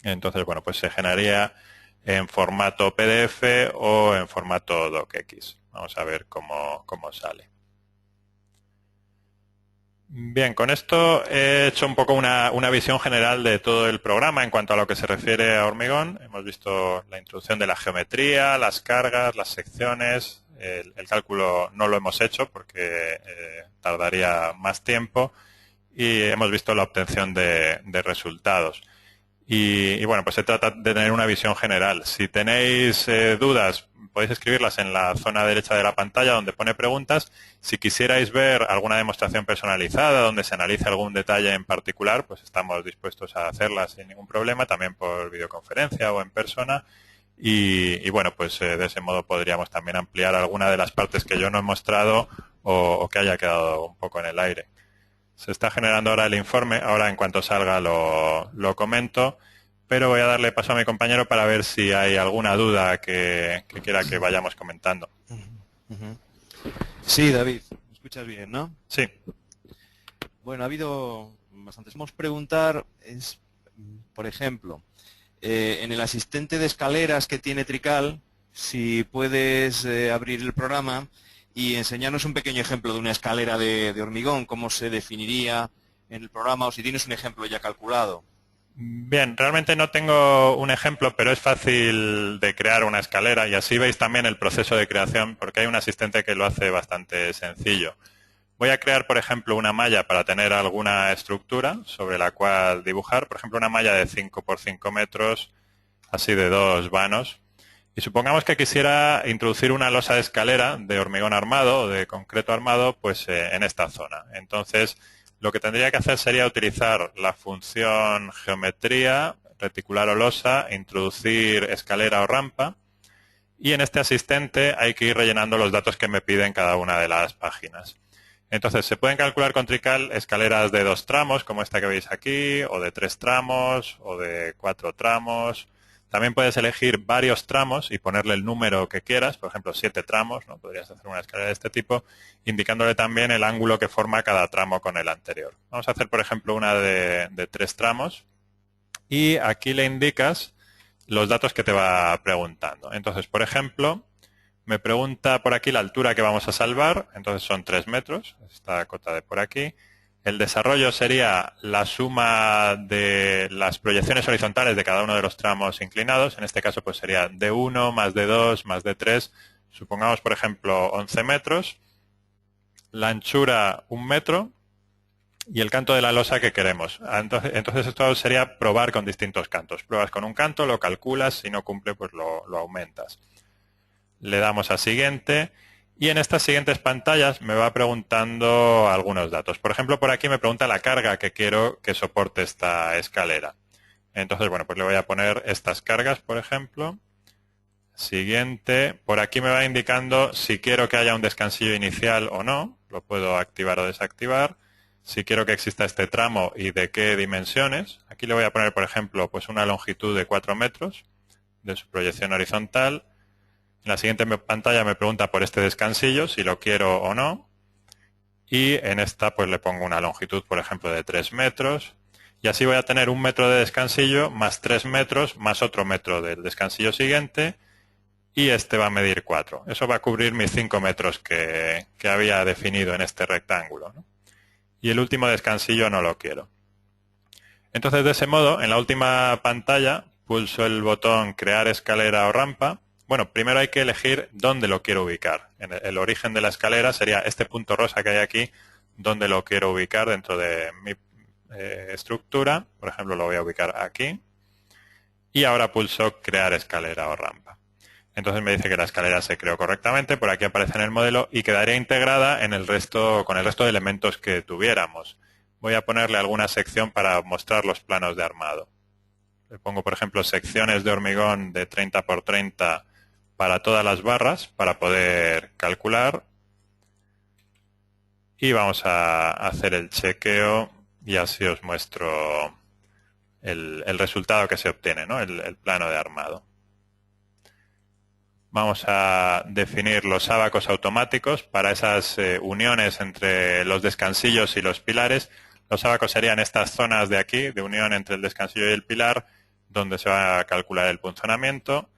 S2: Entonces, bueno, pues se generaría en formato PDF o en formato docx. Vamos a ver cómo sale. Bien, con esto he hecho un poco una visión general de todo el programa en cuanto a lo que se refiere a hormigón. Hemos visto la introducción de la geometría, las cargas, las secciones, el cálculo no lo hemos hecho porque tardaría más tiempo y hemos visto la obtención de resultados. Y bueno, pues se trata de tener una visión general. Si tenéis dudas, podéis escribirlas en la zona derecha de la pantalla donde pone preguntas. Si quisierais ver alguna demostración personalizada donde se analice algún detalle en particular, pues estamos dispuestos a hacerla sin ningún problema, también por videoconferencia o en persona. Y bueno, pues de ese modo podríamos también ampliar alguna de las partes que yo no he mostrado o que haya quedado un poco en el aire. Se está generando ahora el informe, ahora en cuanto salga lo comento, pero voy a darle paso a mi compañero para ver si hay alguna duda que quiera que vayamos comentando.
S1: Sí, David, ¿me escuchas bien, no?
S2: Sí.
S1: Bueno, ha habido bastantes. Vamos a preguntar, por ejemplo, en el asistente de escaleras que tiene Trical, si puedes abrir el programa y enseñarnos un pequeño ejemplo de una escalera de hormigón, cómo se definiría en el programa o si tienes un ejemplo ya calculado.
S2: Bien, realmente no tengo un ejemplo, pero es fácil de crear una escalera y así veis también el proceso de creación porque hay un asistente que lo hace bastante sencillo. Voy a crear, por ejemplo, una malla para tener alguna estructura sobre la cual dibujar, por ejemplo, una malla de 5 por 5 metros, así de 2 vanos. Y supongamos que quisiera introducir una losa de escalera de hormigón armado o de concreto armado pues en esta zona. Entonces, lo que tendría que hacer sería utilizar la función geometría, reticular o losa, introducir escalera o rampa. Y en este asistente hay que ir rellenando los datos que me piden cada una de las páginas. Entonces, se pueden calcular con Trical escaleras de 2 tramos, como esta que veis aquí, o de 3 tramos, o de 4 tramos. También puedes elegir varios tramos y ponerle el número que quieras, por ejemplo 7 tramos, ¿no? Podrías hacer una escalera de este tipo, indicándole también el ángulo que forma cada tramo con el anterior. Vamos a hacer, por ejemplo, una de 3 tramos y aquí le indicas los datos que te va preguntando. Entonces, por ejemplo, me pregunta por aquí la altura que vamos a salvar, entonces son 3 metros, esta cota de por aquí. El desarrollo sería la suma de las proyecciones horizontales de cada uno de los tramos inclinados. En este caso pues sería D1 más D2 más D3. Supongamos, por ejemplo, 11 metros. La anchura 1 metro. Y el canto de la losa que queremos. Entonces esto sería probar con distintos cantos. Pruebas con un canto, lo calculas, si no cumple pues lo aumentas. Le damos a siguiente. Y en estas siguientes pantallas me va preguntando algunos datos. Por ejemplo, por aquí me pregunta la carga que quiero que soporte esta escalera. Entonces, bueno, pues le voy a poner estas cargas, por ejemplo. Siguiente. Por aquí me va indicando si quiero que haya un descansillo inicial o no. Lo puedo activar o desactivar. Si quiero que exista este tramo y de qué dimensiones. Aquí le voy a poner, por ejemplo, pues una longitud de 4 metros de su proyección horizontal. En la siguiente pantalla me pregunta por este descansillo, si lo quiero o no. Y en esta pues le pongo una longitud, por ejemplo, de 3 metros. Y así voy a tener 1 metro de descansillo más 3 metros más otro metro del descansillo siguiente. Y este va a medir 4. Eso va a cubrir mis 5 metros que había definido en este rectángulo, ¿no? Y el último descansillo no lo quiero. Entonces, de ese modo, en la última pantalla pulso el botón crear escalera o rampa. Bueno, primero hay que elegir dónde lo quiero ubicar. En el origen de la escalera sería este punto rosa que hay aquí, donde lo quiero ubicar dentro de mi estructura. Por ejemplo, lo voy a ubicar aquí. Y ahora pulso crear escalera o rampa. Entonces me dice que la escalera se creó correctamente, por aquí aparece en el modelo y quedaría integrada con el resto de elementos que tuviéramos. Voy a ponerle alguna sección para mostrar los planos de armado. Le pongo, por ejemplo, secciones de hormigón de 30 por 30 para todas las barras, para poder calcular. Y vamos a hacer el chequeo y así os muestro el resultado que se obtiene, ¿no? El plano de armado. Vamos a definir los ábacos automáticos para esas uniones entre los descansillos y los pilares. Los ábacos serían estas zonas de aquí, de unión entre el descansillo y el pilar, donde se va a calcular el punzonamiento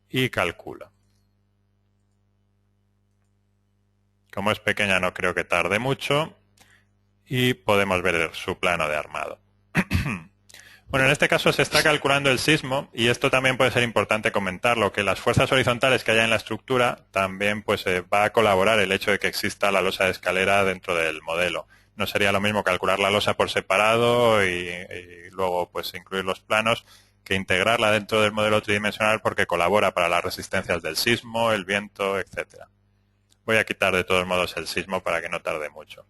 S2: y calculo. Como es pequeña no creo que tarde mucho y podemos ver su plano de armado. Bueno, en este caso se está calculando el sismo y esto también puede ser importante comentarlo, que las fuerzas horizontales que haya en la estructura también pues va a colaborar el hecho de que exista la losa de escalera dentro del modelo. No sería lo mismo calcular la losa por separado y luego pues incluir los planos que integrarla dentro del modelo tridimensional porque colabora para las resistencias del sismo, el viento, etcétera. Voy a quitar de todos modos el sismo para que no tarde mucho.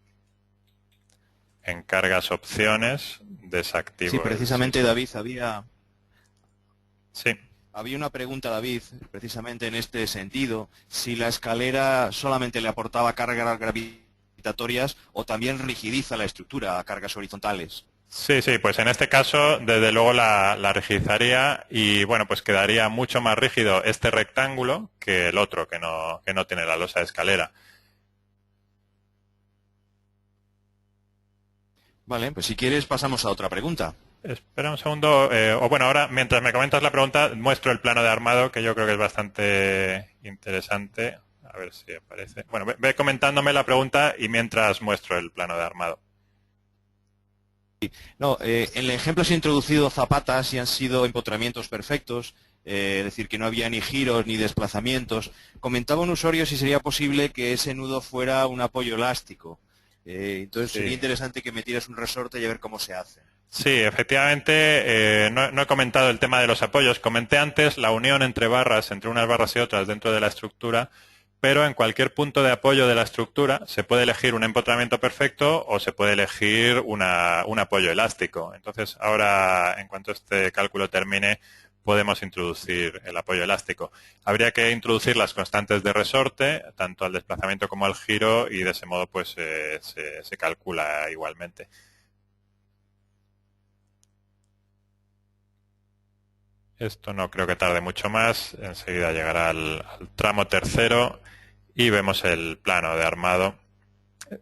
S2: En cargas opciones, desactivo.
S1: Sí, precisamente David,
S2: Sí.
S1: había una pregunta, David, precisamente en este sentido, si la escalera solamente le aportaba cargas gravitatorias o también rigidiza la estructura a cargas horizontales.
S2: Sí, pues en este caso, desde luego la rigidizaría y bueno, pues quedaría mucho más rígido este rectángulo que el otro, que no tiene la losa de escalera.
S1: Vale, pues si quieres pasamos a otra pregunta.
S2: Espera un segundo, o bueno, ahora mientras me comentas la pregunta, muestro el plano de armado, que yo creo que es bastante interesante. A ver si aparece. Bueno, ve comentándome la pregunta y mientras muestro el plano de armado.
S1: No, en el ejemplo se han introducido zapatas y han sido empotramientos perfectos, es decir, que no había ni giros ni desplazamientos. Comentaba un usuario si sería posible que ese nudo fuera un apoyo elástico. Entonces
S2: Sí.
S1: sería interesante que metieras un resorte y a ver cómo se hace.
S2: Sí, efectivamente, no he comentado el tema de los apoyos. Comenté antes la unión entre barras, entre unas barras y otras dentro de la estructura, pero en cualquier punto de apoyo de la estructura se puede elegir un empotramiento perfecto o se puede elegir un apoyo elástico. Entonces, ahora, en cuanto este cálculo termine, podemos introducir el apoyo elástico. Habría que introducir las constantes de resorte, tanto al desplazamiento como al giro, y de ese modo pues se calcula igualmente. Esto no creo que tarde mucho más. Enseguida llegará al tramo tercero y vemos el plano de armado.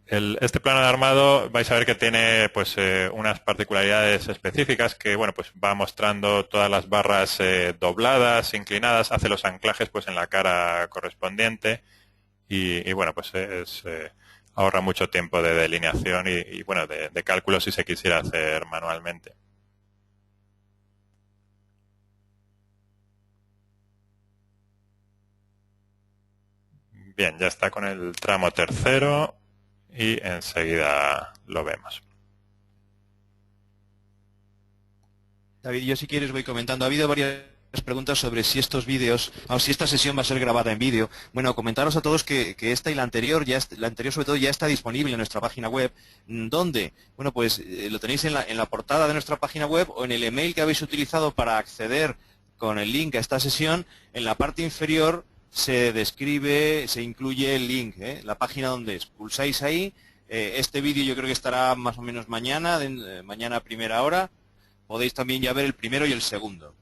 S2: Este plano de armado vais a ver que tiene pues unas particularidades específicas que bueno pues va mostrando todas las barras dobladas, inclinadas, hace los anclajes pues en la cara correspondiente y bueno pues ahorra mucho tiempo de delineación y bueno de cálculo si se quisiera hacer manualmente. Bien, ya está con el tramo tercero y enseguida lo vemos.
S1: David, yo si quieres voy comentando. Ha habido varias preguntas sobre si estos vídeos, o si esta sesión va a ser grabada en vídeo. Bueno, comentaros a todos que esta y la anterior, la anterior sobre todo, ya está disponible en nuestra página web. ¿Dónde? Bueno, pues lo tenéis en la portada de nuestra página web o en el email que habéis utilizado para acceder con el link a esta sesión. En la parte inferior se describe, se incluye el link, la página donde es. Pulsáis ahí. Este vídeo yo creo que estará más o menos mañana, mañana a primera hora. Podéis también ya ver el primero y el segundo.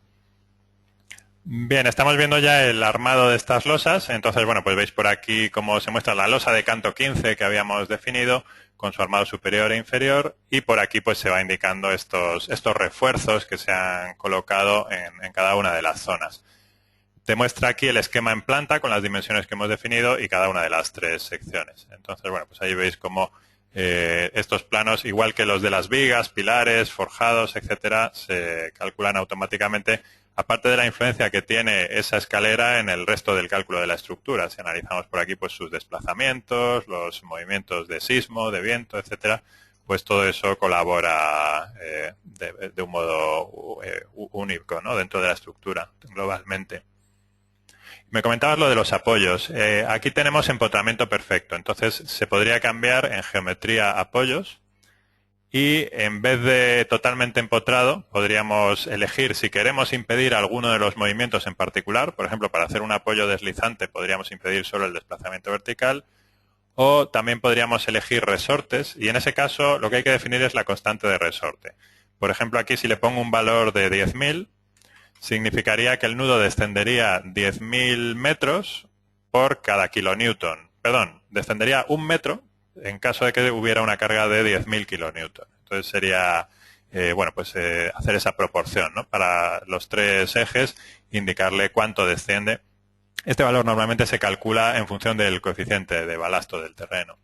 S2: Bien, estamos viendo ya el armado de estas losas. Entonces, bueno, pues veis por aquí cómo se muestra la losa de canto 15 que habíamos definido con su armado superior e inferior y por aquí pues se va indicando estos refuerzos que se han colocado en cada una de las zonas. Te muestra aquí el esquema en planta con las dimensiones que hemos definido y cada una de las tres secciones. Entonces, bueno, pues ahí veis cómo estos planos, igual que los de las vigas, pilares, forjados, etcétera, se calculan automáticamente, aparte de la influencia que tiene esa escalera en el resto del cálculo de la estructura. Si analizamos por aquí pues sus desplazamientos, los movimientos de sismo, de viento, etcétera, pues todo eso colabora de un modo único, ¿no?, dentro de la estructura globalmente. Me comentabas lo de los apoyos. Aquí tenemos empotramiento perfecto, entonces se podría cambiar en geometría apoyos y en vez de totalmente empotrado podríamos elegir si queremos impedir alguno de los movimientos en particular. Por ejemplo, para hacer un apoyo deslizante podríamos impedir solo el desplazamiento vertical o también podríamos elegir resortes y en ese caso lo que hay que definir es la constante de resorte. Por ejemplo, aquí si le pongo un valor de 10.000 significaría que el nudo descendería 10.000 metros por cada kilonewton. Perdón, descendería 1 metro en caso de que hubiera una carga de 10.000 kilonewton. Entonces sería, hacer esa proporción, ¿no?, para los tres ejes, indicarle cuánto desciende. Este valor normalmente se calcula en función del coeficiente de balasto del terreno.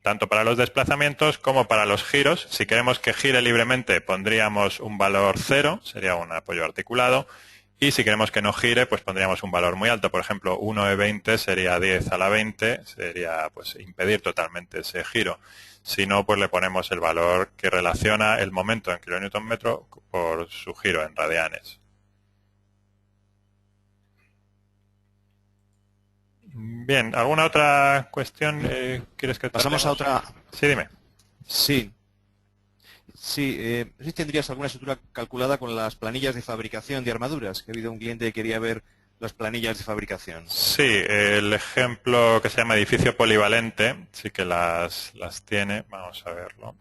S2: tanto para los desplazamientos como para los giros. Si queremos que gire libremente, pondríamos un valor 0, sería un apoyo articulado. Y si queremos que no gire, pues pondríamos un valor muy alto. Por ejemplo, 1e20 sería 10 a la 20, sería pues impedir totalmente ese giro. Si no, pues le ponemos el valor que relaciona el momento en kN/m por su giro en radianes. Bien, ¿alguna otra cuestión quieres que
S1: Pasamos a
S2: tratemos?
S1: otra.
S2: Sí, dime.
S1: Sí. Sí, ¿sí tendrías alguna estructura calculada con las planillas de fabricación de armaduras? Que ha habido un cliente que quería ver las planillas de fabricación.
S2: Sí, el ejemplo que se llama edificio polivalente, sí que las tiene. Vamos a verlo.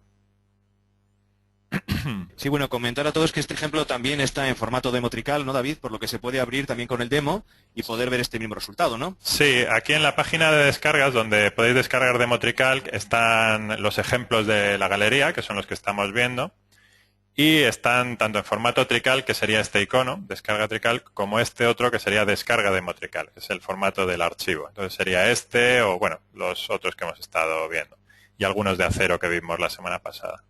S1: Sí, bueno, comentar a todos que este ejemplo también está en formato demotrical, ¿no, David? Por lo que se puede abrir también con el demo y poder ver este mismo resultado, ¿no?
S2: Sí, aquí en la página de descargas, donde podéis descargar Demotrical, están los ejemplos de la galería, que son los que estamos viendo, y están tanto en formato trical, que sería este icono, descarga trical, como este otro, que sería descarga Demotrical, que es el formato del archivo. Entonces sería este o, bueno, los otros que hemos estado viendo, y algunos de acero que vimos la semana pasada.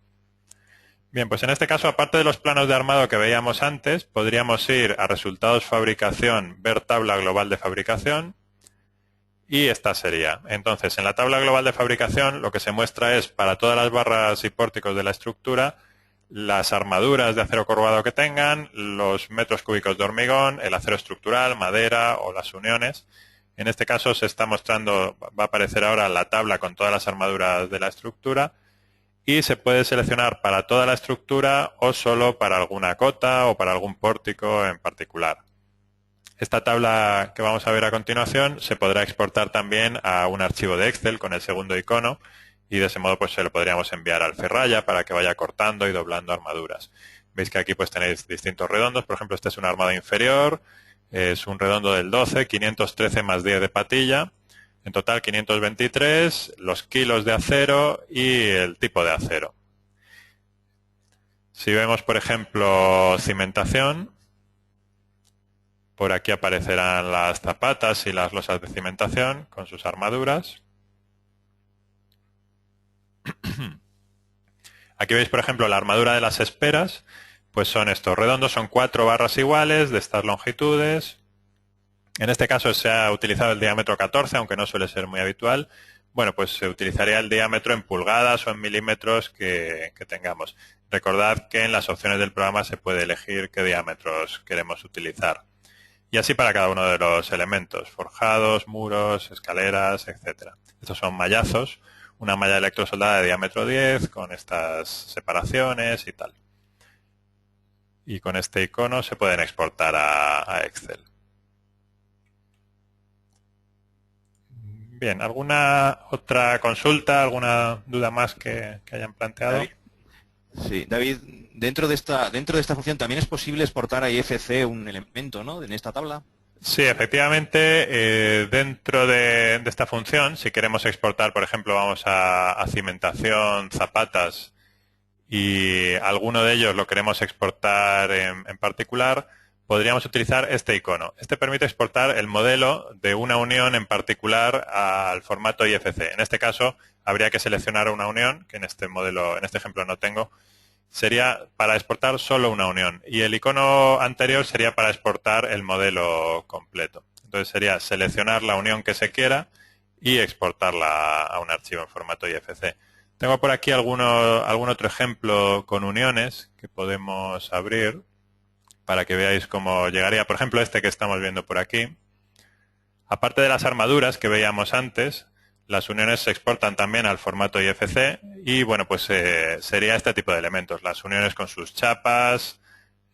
S2: Bien, pues en este caso, aparte de los planos de armado que veíamos antes, podríamos ir a resultados fabricación, ver tabla global de fabricación, y esta sería. Entonces, en la tabla global de fabricación, lo que se muestra es, para todas las barras y pórticos de la estructura, las armaduras de acero corrugado que tengan, los metros cúbicos de hormigón, el acero estructural, madera o las uniones. En este caso se está mostrando, va a aparecer ahora la tabla con todas las armaduras de la estructura, y se puede seleccionar para toda la estructura o solo para alguna cota o para algún pórtico en particular. Esta tabla que vamos a ver a continuación se podrá exportar también a un archivo de Excel con el segundo icono, y de ese modo pues se lo podríamos enviar al Ferraya para que vaya cortando y doblando armaduras. Veis que aquí pues tenéis distintos redondos. Por ejemplo, este es un armado inferior, es un redondo del 12, 513 más 10 de patilla. En total 523, los kilos de acero y el tipo de acero. Si vemos, por ejemplo, cimentación, por aquí aparecerán las zapatas y las losas de cimentación con sus armaduras. Aquí veis, por ejemplo, la armadura de las esperas, pues son estos redondos, son 4 barras iguales de estas longitudes. En este caso se ha utilizado el diámetro 14, aunque no suele ser muy habitual. Bueno, pues se utilizaría el diámetro en pulgadas o en milímetros que tengamos. Recordad que en las opciones del programa se puede elegir qué diámetros queremos utilizar. Y así para cada uno de los elementos, forjados, muros, escaleras, etcétera. Estos son mallazos, una malla electrosoldada de diámetro 10 con estas separaciones y tal. Y con este icono se pueden exportar a Excel. Bien, ¿alguna otra consulta, alguna duda más que hayan planteado?
S1: David. Sí, David, dentro de esta función también es posible exportar a IFC un elemento, ¿no? En esta tabla.
S2: Sí, efectivamente, dentro de esta función, si queremos exportar, por ejemplo, vamos a cimentación, zapatas, y alguno de ellos lo queremos exportar en particular, podríamos utilizar este icono. Este permite exportar el modelo de una unión en particular al formato IFC. En este caso, habría que seleccionar una unión, que en este modelo, en este ejemplo no tengo. Sería para exportar solo una unión. Y el icono anterior sería para exportar el modelo completo. Entonces sería seleccionar la unión que se quiera y exportarla a un archivo en formato IFC. Tengo por aquí algún otro ejemplo con uniones que podemos abrir para que veáis cómo llegaría. Por ejemplo, este que estamos viendo por aquí. Aparte de las armaduras que veíamos antes, las uniones se exportan también al formato IFC y, bueno, pues sería este tipo de elementos. Las uniones con sus chapas,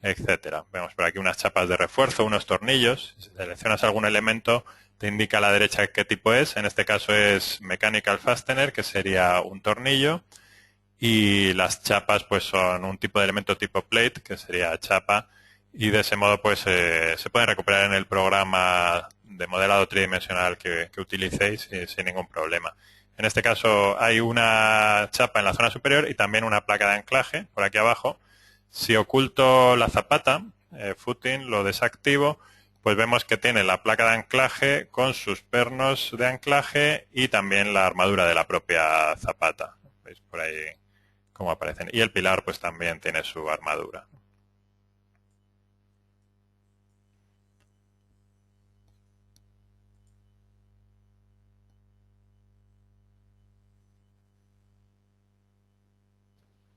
S2: etcétera. Vemos por aquí unas chapas de refuerzo, unos tornillos. Si seleccionas algún elemento, te indica a la derecha qué tipo es. En este caso es Mechanical Fastener, que sería un tornillo. Y las chapas pues son un tipo de elemento tipo plate, que sería chapa. Y de ese modo pues se pueden recuperar en el programa de modelado tridimensional que utilicéis sin ningún problema. En este caso hay una chapa en la zona superior y también una placa de anclaje por aquí abajo. Si oculto la zapata, footing, lo desactivo, pues vemos que tiene la placa de anclaje con sus pernos de anclaje y también la armadura de la propia zapata. ¿Veis por ahí cómo aparecen? Y el pilar pues también tiene su armadura.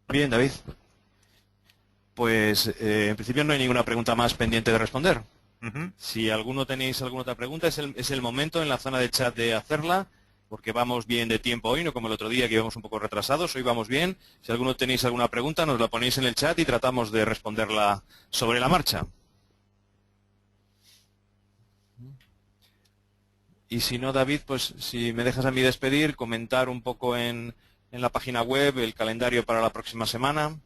S1: Bien, David. Pues en principio no hay ninguna pregunta más pendiente de responder. Si alguno tenéis alguna otra pregunta, es el momento en la zona de chat de hacerla, porque vamos bien de tiempo hoy, no como el otro día que íbamos un poco retrasados, hoy vamos bien. Si alguno tenéis alguna pregunta, nos la ponéis en el chat y tratamos de responderla sobre la marcha. Y si no, David, pues si me dejas a mí despedir, comentar un poco en la página web el calendario para la próxima semana.